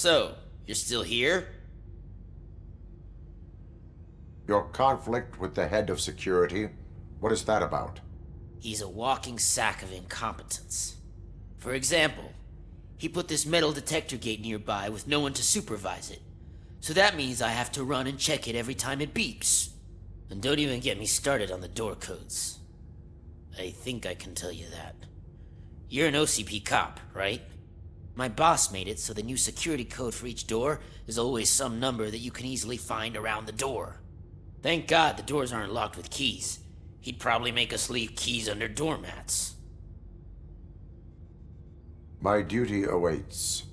N: So, you're still here?
A: Your conflict with the head of security, what is that about?
N: He's a walking sack of incompetence. For example, he put this metal detector gate nearby with no one to supervise it. So that means I have to run and check it every time it beeps. And don't even get me started on the door codes. I think I can tell you that. You're an OCP cop, right? My boss made it so the new security code for each door is always some number that you can easily find around the door. Thank God the doors aren't locked with keys. He'd probably make us leave keys under doormats.
A: My duty awaits.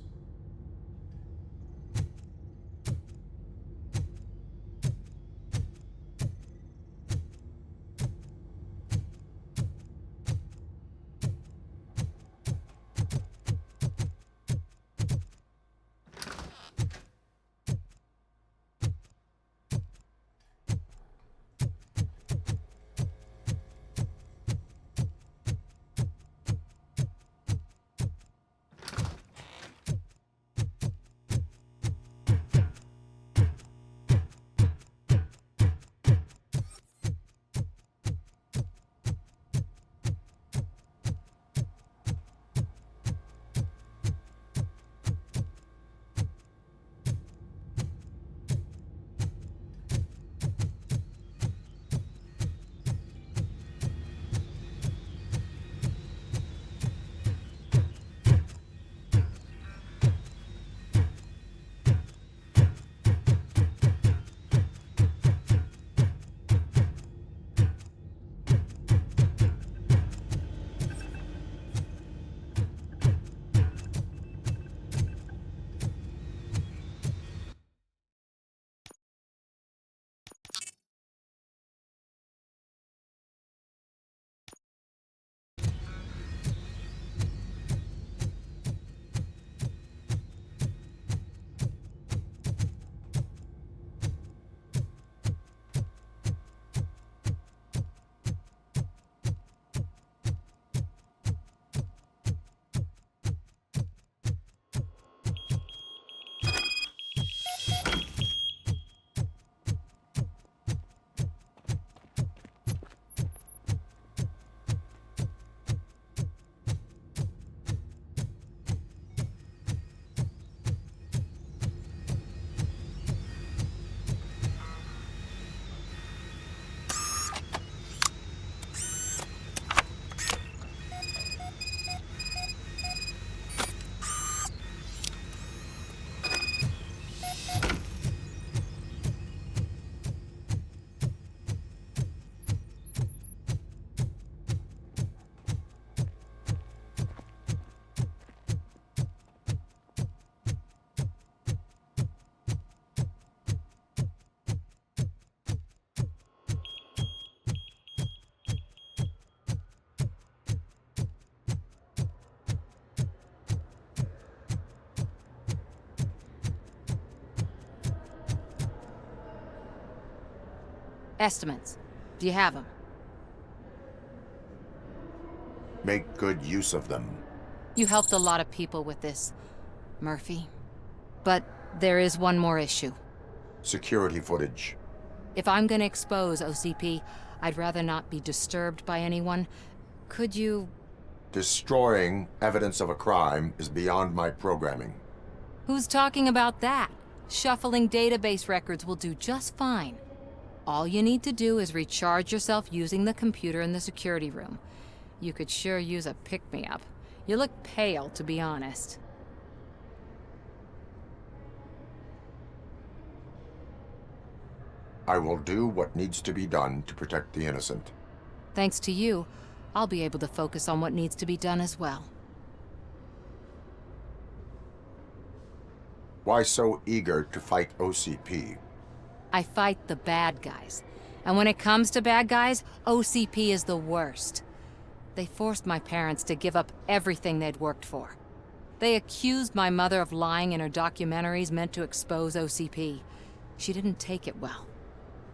D: Estimates. Do you have them?
A: Make good use of them.
D: You helped a lot of people with this, Murphy. But there is one more issue.
A: Security footage.
D: If I'm gonna expose OCP, I'd rather not be disturbed by anyone. Could you...
A: Destroying evidence of a crime is beyond my programming.
D: Who's talking about that? Shuffling database records will do just fine. All you need to do is recharge yourself using the computer in the security room. You could sure use a pick-me-up. You look pale, to be honest.
A: I will do what needs to be done to protect the innocent.
D: Thanks to you, I'll be able to focus on what needs to be done as well.
A: Why so eager to fight OCP?
D: I fight the bad guys. And when it comes to bad guys, OCP is the worst. They forced my parents to give up everything they'd worked for. They accused my mother of lying in her documentaries meant to expose OCP. She didn't take it well.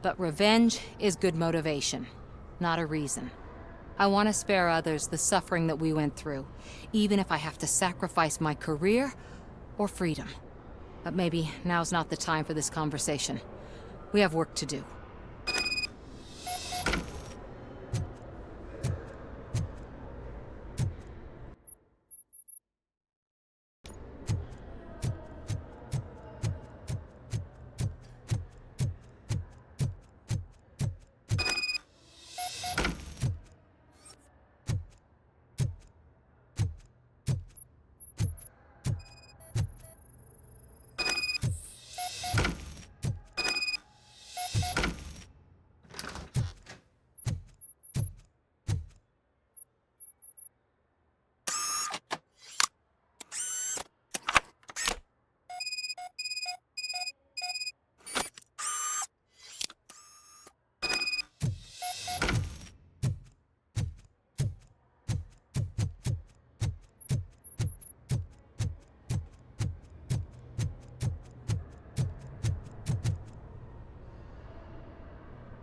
D: But revenge is good motivation, not a reason. I want to spare others the suffering that we went through, even if I have to sacrifice my career or freedom. But maybe now's not the time for this conversation. We have work to do.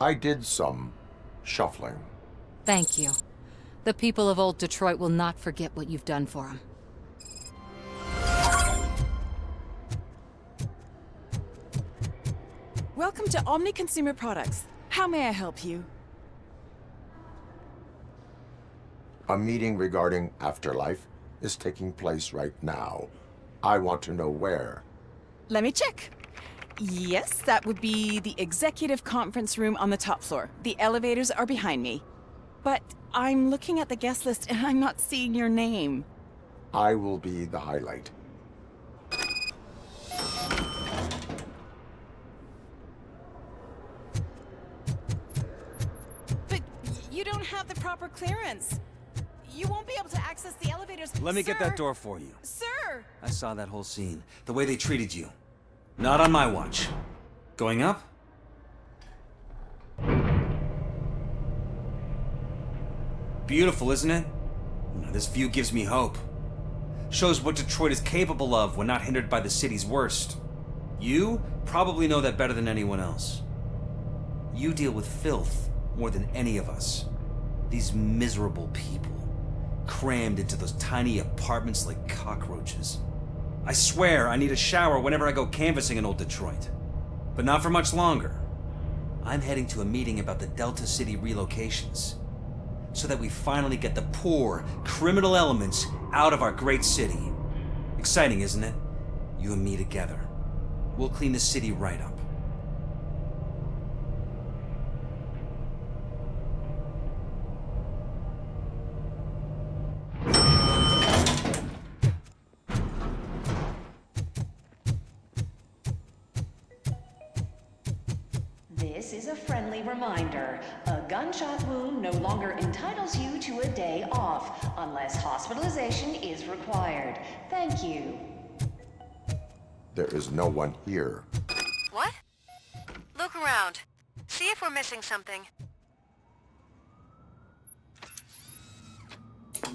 A: I did some shuffling.
D: Thank you. The people of old Detroit will not forget what you've done for them.
L: Welcome to Omni Consumer Products. How may I help you?
A: A meeting regarding Afterlife is taking place right now. I want to know where.
L: Let me check. Yes, that would be the executive conference room on the top floor. The elevators are behind me. But I'm looking at the guest list and I'm not seeing your name.
A: I will be the highlight.
L: But you don't have the proper clearance. You won't be able to access the elevators.
C: Let me get that door for you.
L: Sir!
C: I saw that whole scene. The way they treated you. Not on my watch. Going up? Beautiful, isn't it? This view gives me hope. Shows what Detroit is capable of when not hindered by the city's worst. You probably know that better than anyone else. You deal with filth more than any of us. These miserable people, crammed into those tiny apartments like cockroaches. I swear I need a shower whenever I go canvassing in old Detroit. But not for much longer. I'm heading to a meeting about the Delta City relocations, so that we finally get the poor, criminal elements out of our great city. Exciting, isn't it? You and me together. We'll clean the city right up.
M: This is a friendly reminder. A gunshot wound no longer entitles you to a day off, unless hospitalization is required. Thank you.
A: There is no one here.
P: What? Look around. See if we're missing something.
Q: Do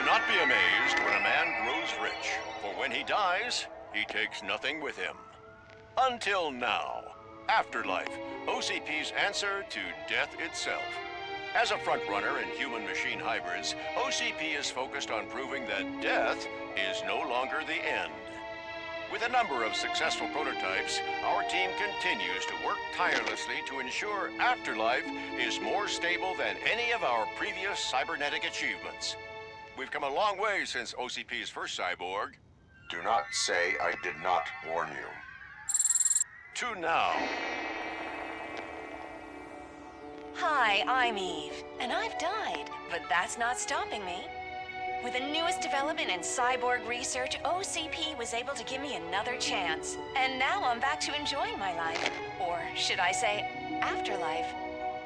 Q: not be amazed when a man grows rich, for when he dies, he takes nothing with him. Until now. Afterlife, OCP's answer to death itself. As a frontrunner in human-machine hybrids, OCP is focused on proving that death is no longer the end. With a number of successful prototypes, our team continues to work tirelessly to ensure Afterlife is more stable than any of our previous cybernetic achievements. We've come a long way since OCP's first cyborg.
A: Do not say I did not warn you.
Q: To now.
M: Hi, I'm Eve, and I've died, but that's not stopping me. With the newest development in cyborg research, OCP was able to give me another chance. And now I'm back to enjoying my life. Or should I say, afterlife.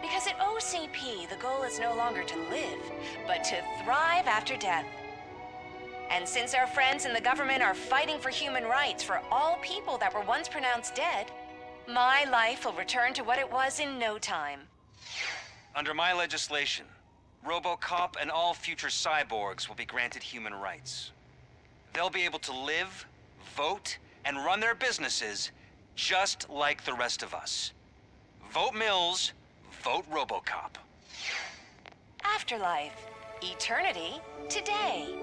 M: Because at OCP, the goal is no longer to live, but to thrive after death. And since our friends in the government are fighting for human rights for all people that were once pronounced dead, my life will return to what it was in no time.
C: Under my legislation, RoboCop and all future cyborgs will be granted human rights. They'll be able to live, vote, and run their businesses just like the rest of us. Vote Mills, vote RoboCop.
M: Afterlife. Eternity. Today.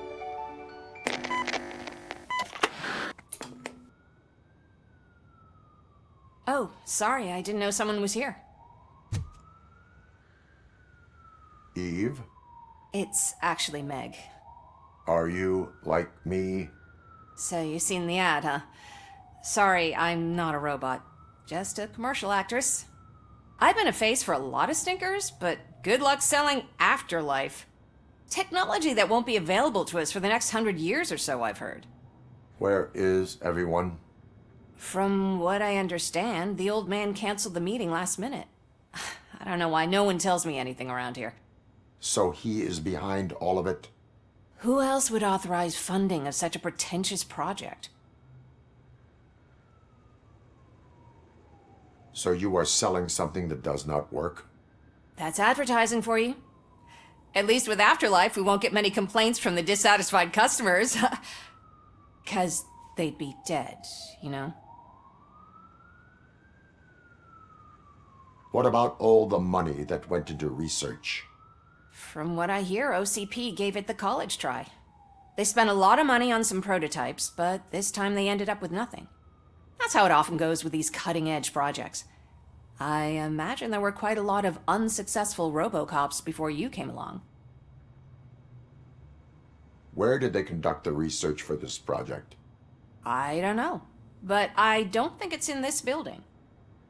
M: Oh, sorry, I didn't know someone was here.
A: Eve,
M: It's actually Meg.
A: are you like me?
M: So you seen the ad, huh? Sorry, I'm not a robot. Just a commercial actress. I've been a face for a lot of stinkers, but good luck selling Afterlife. Technology that won't be available to us for the next 100 years or so, I've heard.
A: Where is everyone?
M: From what I understand, the old man canceled the meeting last minute. I don't know why no one tells me anything around here.
A: So he is behind all of it?
M: Who else would authorize funding of such a pretentious project?
A: So you are selling something that does not work?
M: That's advertising for you. At least with Afterlife, we won't get many complaints from the dissatisfied customers. 'Cause they'd be dead, you know?
A: What about all the money that went into research?
M: From what I hear, OCP gave it the college try. They spent a lot of money on some prototypes, but this time they ended up with nothing. That's how it often goes with these cutting-edge projects. I imagine there were quite a lot of unsuccessful RoboCops before you came along.
A: Where did they conduct the research for this project?
M: I don't know, but I don't think it's in this building.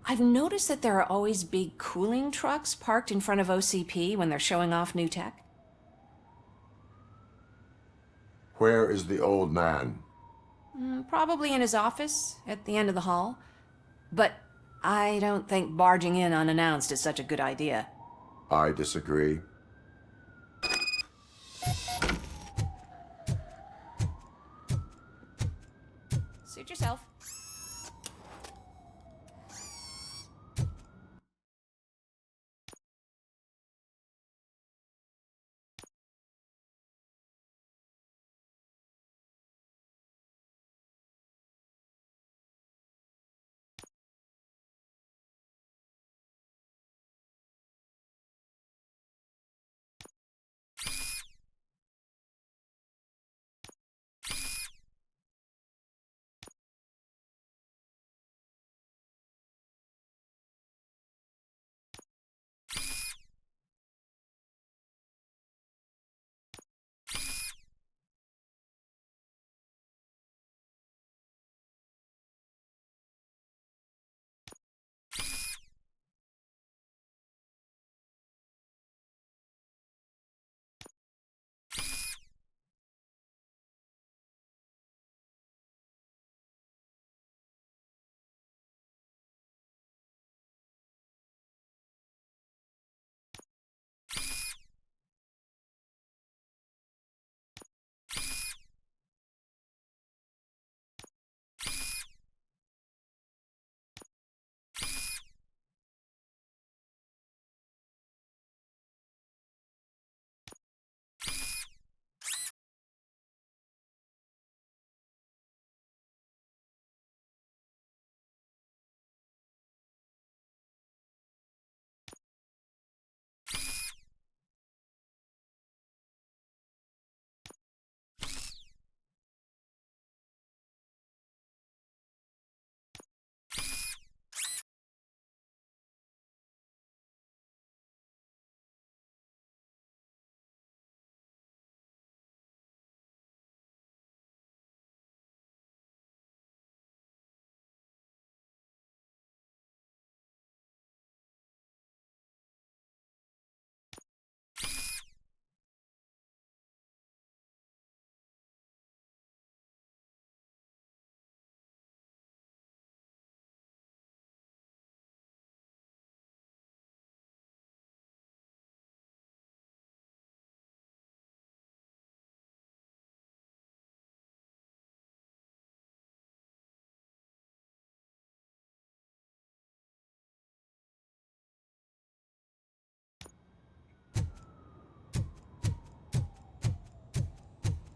M: I've noticed that there are always big cooling trucks parked in front of OCP when they're showing off new tech.
A: Where is the old man?
M: Probably in his office, at the end of the hall. But I don't think barging in unannounced is such a good idea.
A: I disagree.
M: Suit yourself.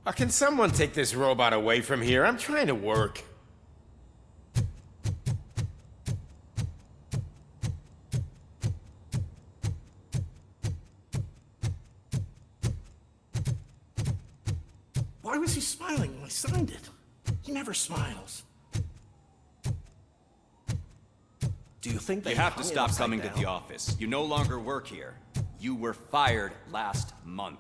F: Can someone take this robot away from here? I'm trying to work.
G: Why was he smiling when I signed it? He never smiles. Do you think they
U: You have to
G: hung it
U: stop
G: upside
U: coming
G: down?
U: to the office. You no longer work here. You were fired last month.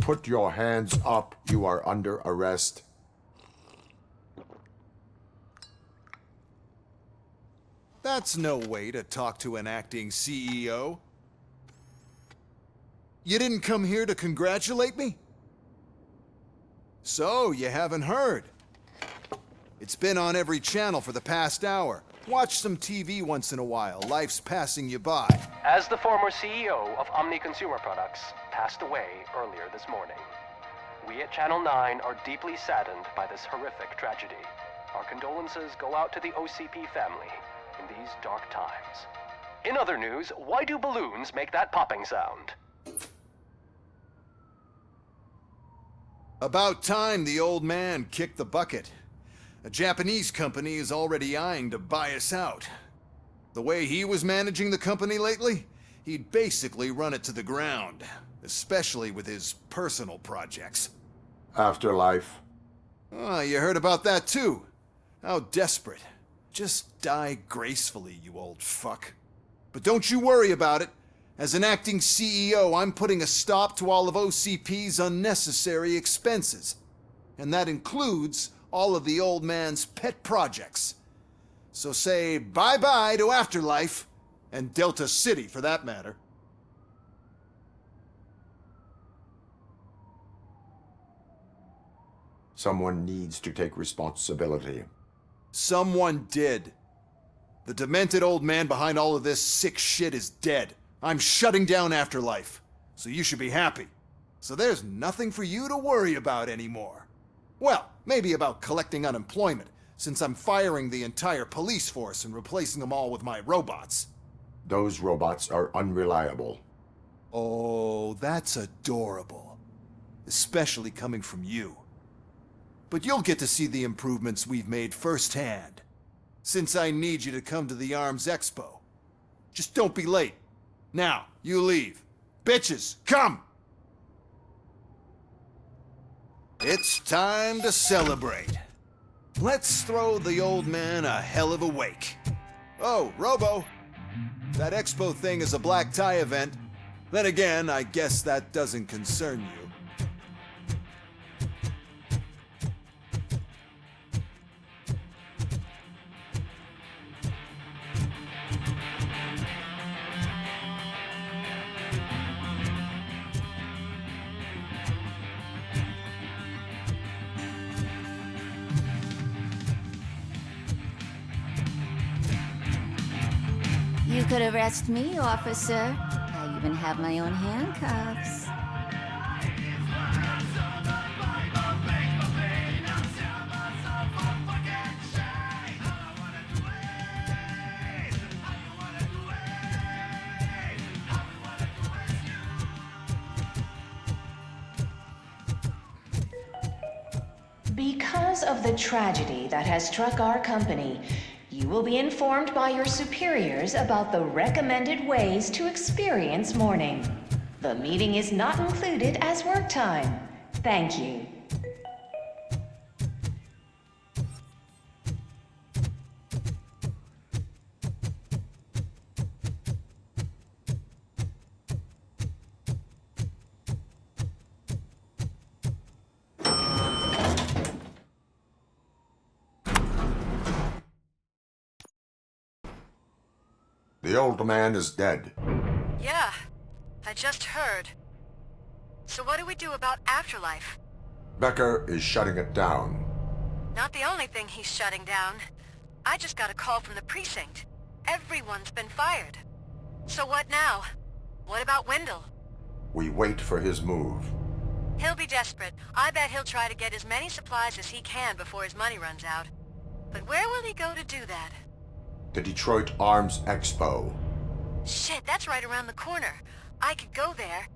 A: Put your hands up. You are under arrest.
V: That's no way to talk to an acting CEO. You didn't come here to congratulate me? So, you haven't heard. It's been on every channel for the past hour. Watch some TV once in a while. Life's passing you by.
X: As the former CEO of Omni Consumer Products passed away earlier this morning, we at Channel 9 are deeply saddened by this horrific tragedy. Our condolences go out to the OCP family in these dark times. In other news, why do balloons make that popping sound?
V: About time the old man kicked the bucket. A Japanese company is already eyeing to buy us out. The way he was managing the company lately, he'd basically run it to the ground, especially with his personal projects.
A: Afterlife.
V: Oh, you heard about that too. How desperate. Just die gracefully, you old fuck. But don't you worry about it. As an acting CEO, I'm putting a stop to all of OCP's unnecessary expenses. And that includes all of the old man's pet projects. So say bye-bye to Afterlife, and Delta City for that matter.
A: Someone needs to take responsibility.
V: Someone did. The demented old man behind all of this sick shit is dead. I'm shutting down Afterlife, so you should be happy. So there's nothing for you to worry about anymore. Well, maybe about collecting unemployment, since I'm firing the entire police force and replacing them all with my robots.
A: Those robots are unreliable.
V: Oh, that's adorable. Especially coming from you. But you'll get to see the improvements we've made firsthand. Since I need you to come to the ARMS Expo. Just don't be late. Now, you leave. Bitches, come! It's time to celebrate. Let's throw the old man a hell of a wake. Oh, Robo. That expo thing is a black tie event. Then again, I guess that doesn't concern you.
Y: You could arrest me, officer. I even have my own handcuffs.
M: Because of the tragedy that has struck our company, you will be informed by your superiors about the recommended ways to experience mourning. The meeting is not included as work time. Thank you.
A: The old man is dead.
P: Yeah, I just heard. So what do we do about Afterlife?
A: Becker is shutting it down.
P: Not the only thing he's shutting down. I just got a call from the precinct. Everyone's been fired. So what now? What about Wendell?
A: We wait for his move.
P: He'll be desperate. I bet he'll try to get as many supplies as he can before his money runs out. But where will he go to do that?
A: The Detroit Arms Expo.
P: Shit, that's right around the corner. I could go there.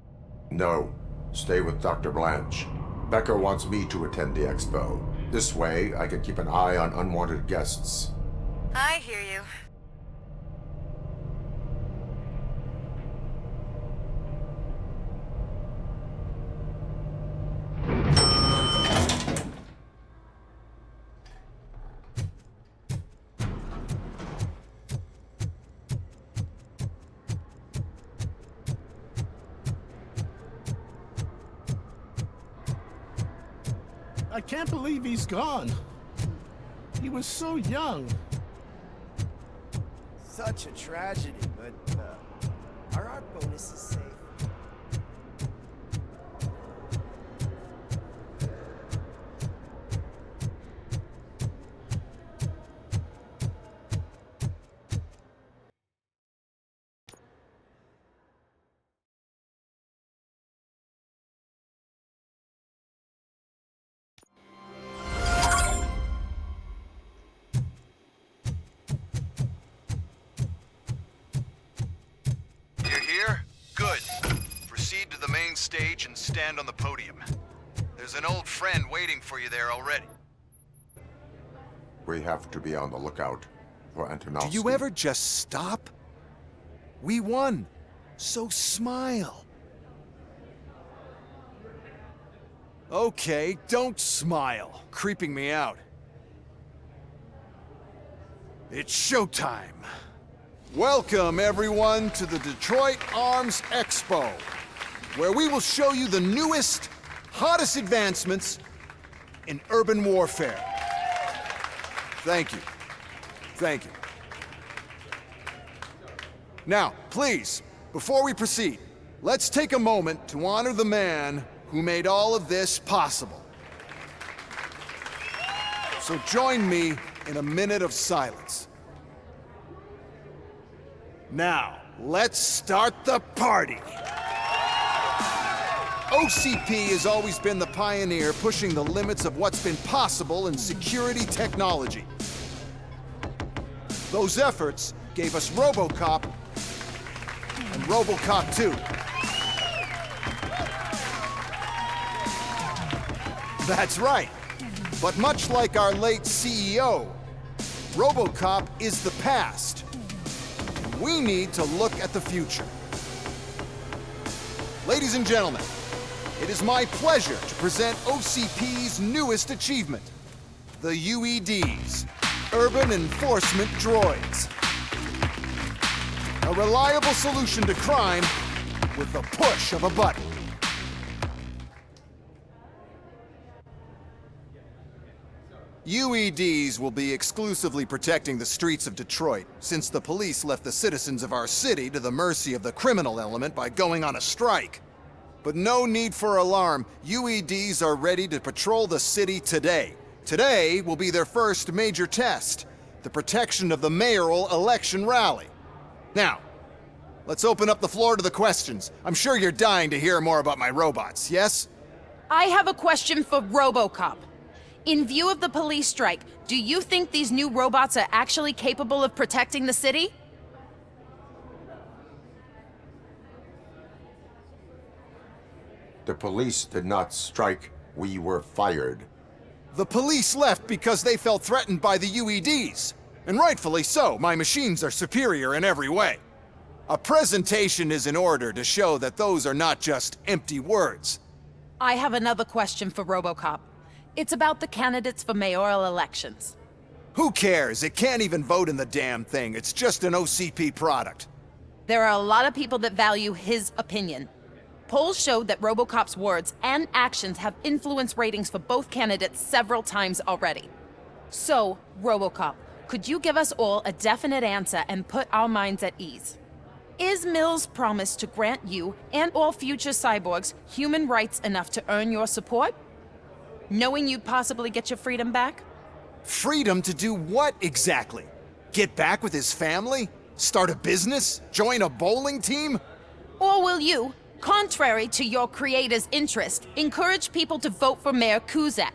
A: No, stay with Dr. Blanche. Becker wants me to attend the expo. This way, I can keep an eye on unwanted guests.
P: I hear you.
G: I can't believe he's gone. He was so young.
B: Such a tragedy, but are our bonuses safe?
V: To the main stage and stand on the podium. There's an old friend waiting for you there already.
A: We have to be on the lookout for Antonovsky.
V: Do you ever just stop? We won, so smile. Okay, don't smile. Creeping me out. It's showtime. Welcome, everyone, to the Detroit Arms Expo, where we will show you the newest, hottest advancements in urban warfare. Thank you. Thank you. Now, please, before we proceed, let's take a moment to honor the man who made all of this possible. So join me in a minute of silence. Now, let's start the party. OCP has always been the pioneer pushing the limits of what's been possible in security technology. Those efforts gave us RoboCop and RoboCop 2. That's right. But much like our late CEO, RoboCop is the past. We need to look at the future. Ladies and gentlemen, it is my pleasure to present OCP's newest achievement, the UEDs, Urban Enforcement Droids. A reliable solution to crime with the push of a button. UEDs will be exclusively protecting the streets of Detroit, since the police left the citizens of our city to the mercy of the criminal element by going on a strike. But no need for alarm. UEDs are ready to patrol the city today. Today will be their first major test, the protection of the mayoral election rally. Now, let's open up the floor to the questions. I'm sure you're dying to hear more about my robots, yes?
I: I have a question for RoboCop. In view of the police strike, do you think these new robots are actually capable of protecting the city?
A: The police did not strike. We were fired.
V: The police left because they felt threatened by the UEDs. And rightfully so. My machines are superior in every way. A presentation is in order to show that those are not just empty words.
I: I have another question for RoboCop. It's about the candidates for mayoral elections.
V: Who cares? It can't even vote in the damn thing. It's just an OCP product.
I: There are a lot of people that value his opinion. Polls showed that RoboCop's words and actions have influenced ratings for both candidates several times already. So, RoboCop, could you give us all a definite answer and put our minds at ease? Is Mills' promise to grant you and all future cyborgs human rights enough to earn your support? Knowing you'd possibly get your freedom back?
V: Freedom to do what exactly? Get back with his family? Start a business? Join a bowling team?
I: Or will you, contrary to your creator's interest, encourage people to vote for Mayor Kuzak,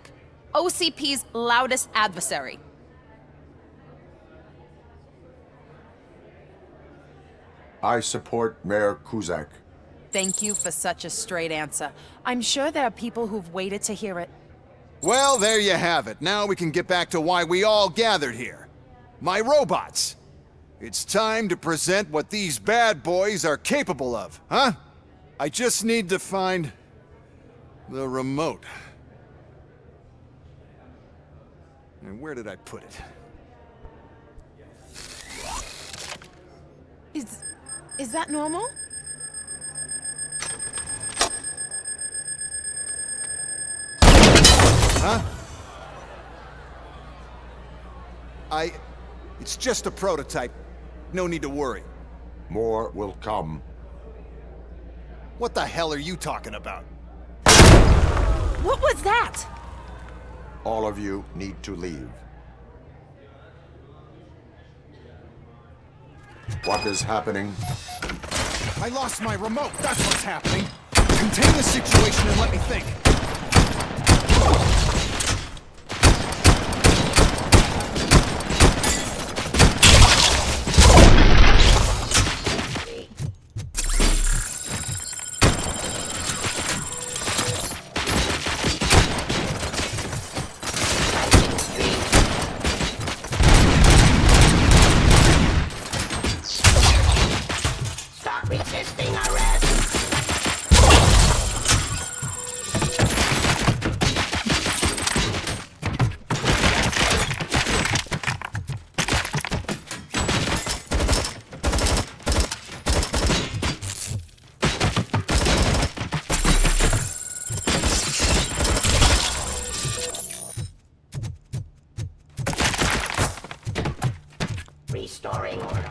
I: OCP's loudest adversary.
A: I support Mayor Kuzak.
I: Thank you for such a straight answer. I'm sure there are people who've waited to hear it.
V: Well, there you have it. Now we can get back to why we all gathered here. My robots. It's time to present what these bad boys are capable of, huh? I just need to find the remote. And where did I put it?
I: Is that normal?
V: Huh? It's just a prototype. No need to worry.
A: More will come.
V: What the hell are you talking about?
I: What was that?
A: All of you need to leave. What is happening?
V: I lost my remote, that's what's happening. Contain the situation and let me think.
H: Restoring order.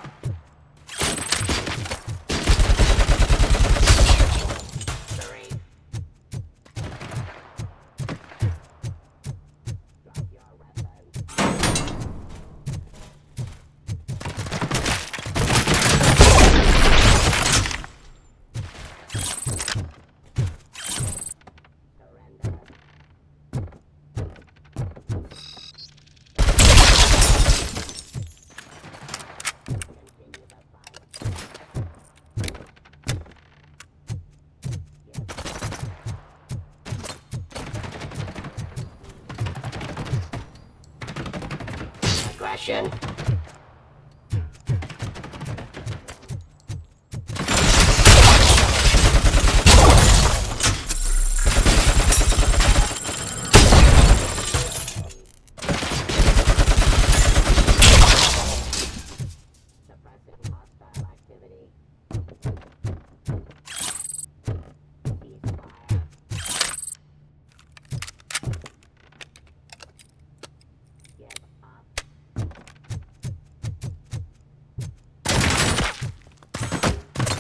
H: Aggression.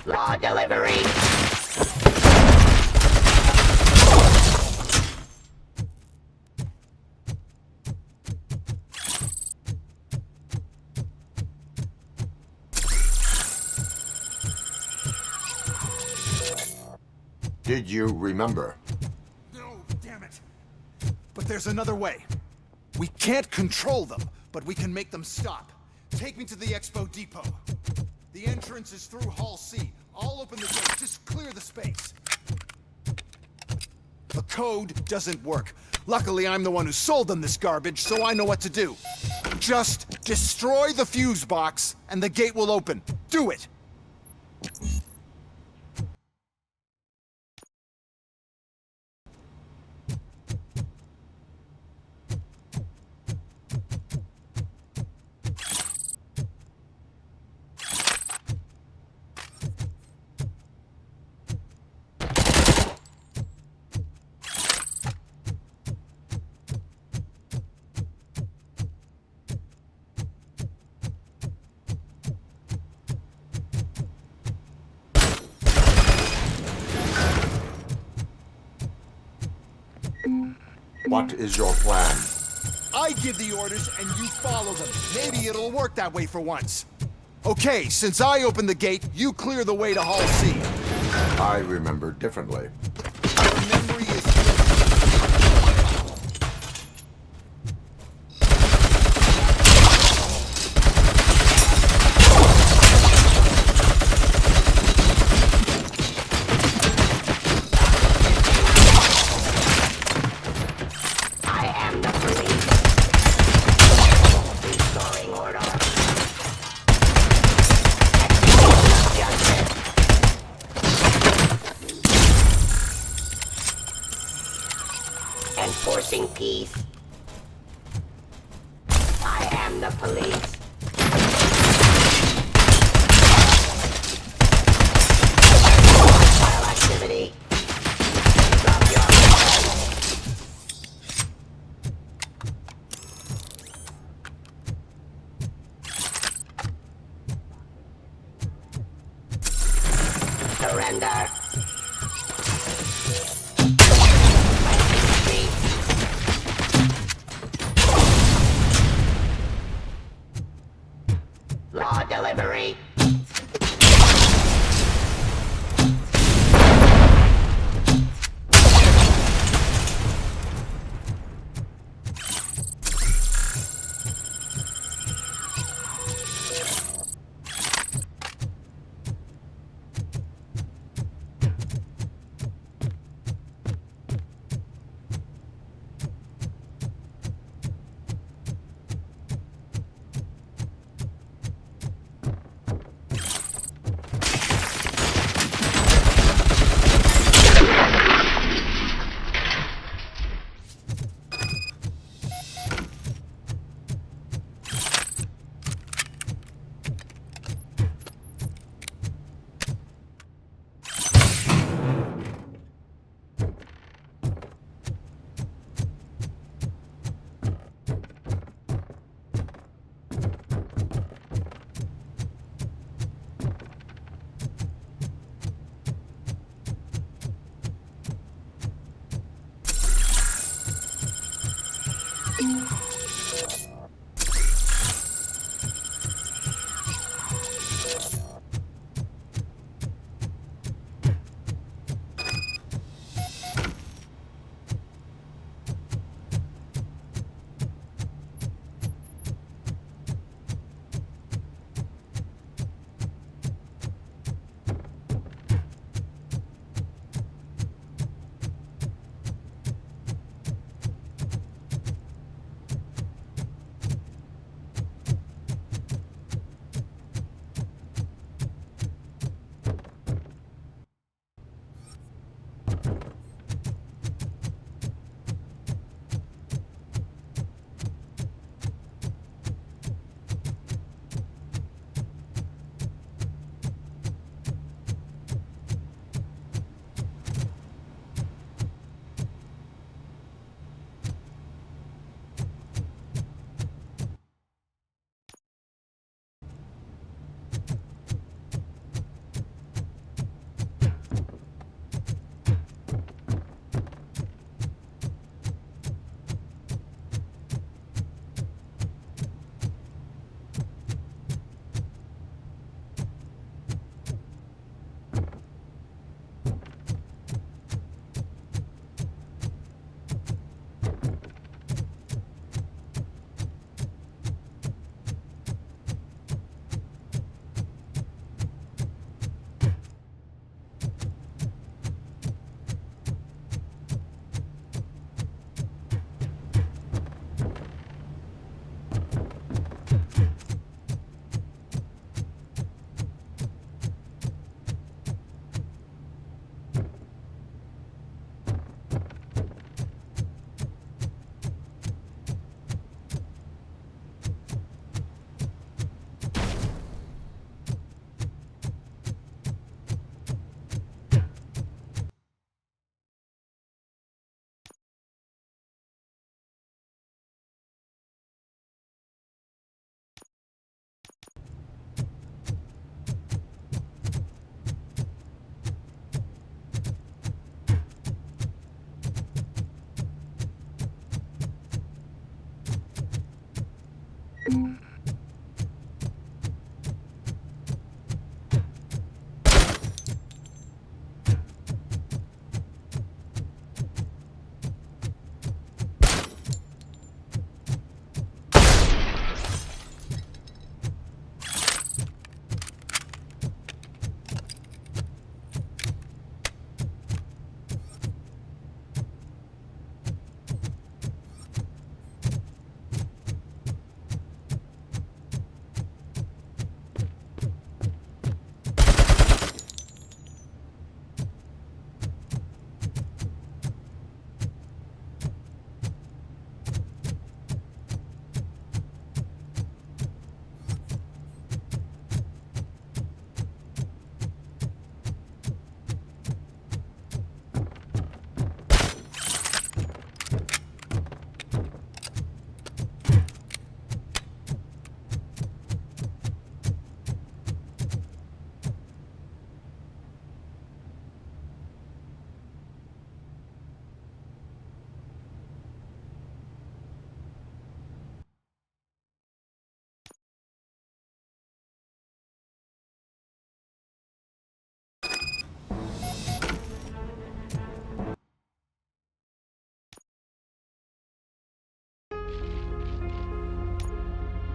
H: Law delivery.
A: Did you remember?
V: No, damn it. But there's another way. We can't control them, but we can make them stop. Take me to the Expo Depot. The entrance is through Hall C. I'll open the gate. Just clear the space. The code doesn't work. Luckily, I'm the one who sold them this garbage, so I know what to do. Just destroy the fuse box, and the gate will open. Do it!
A: What is your plan?
V: I give the orders and you follow them. Maybe it'll work that way for once. Okay, since I opened the gate, you clear the way to Hall C.
A: I remember differently.
H: I am the police. Restoring order. Justice. Enforcing peace. I am the police. Hostile activity. Drop your weapons. Surrender. Law delivery.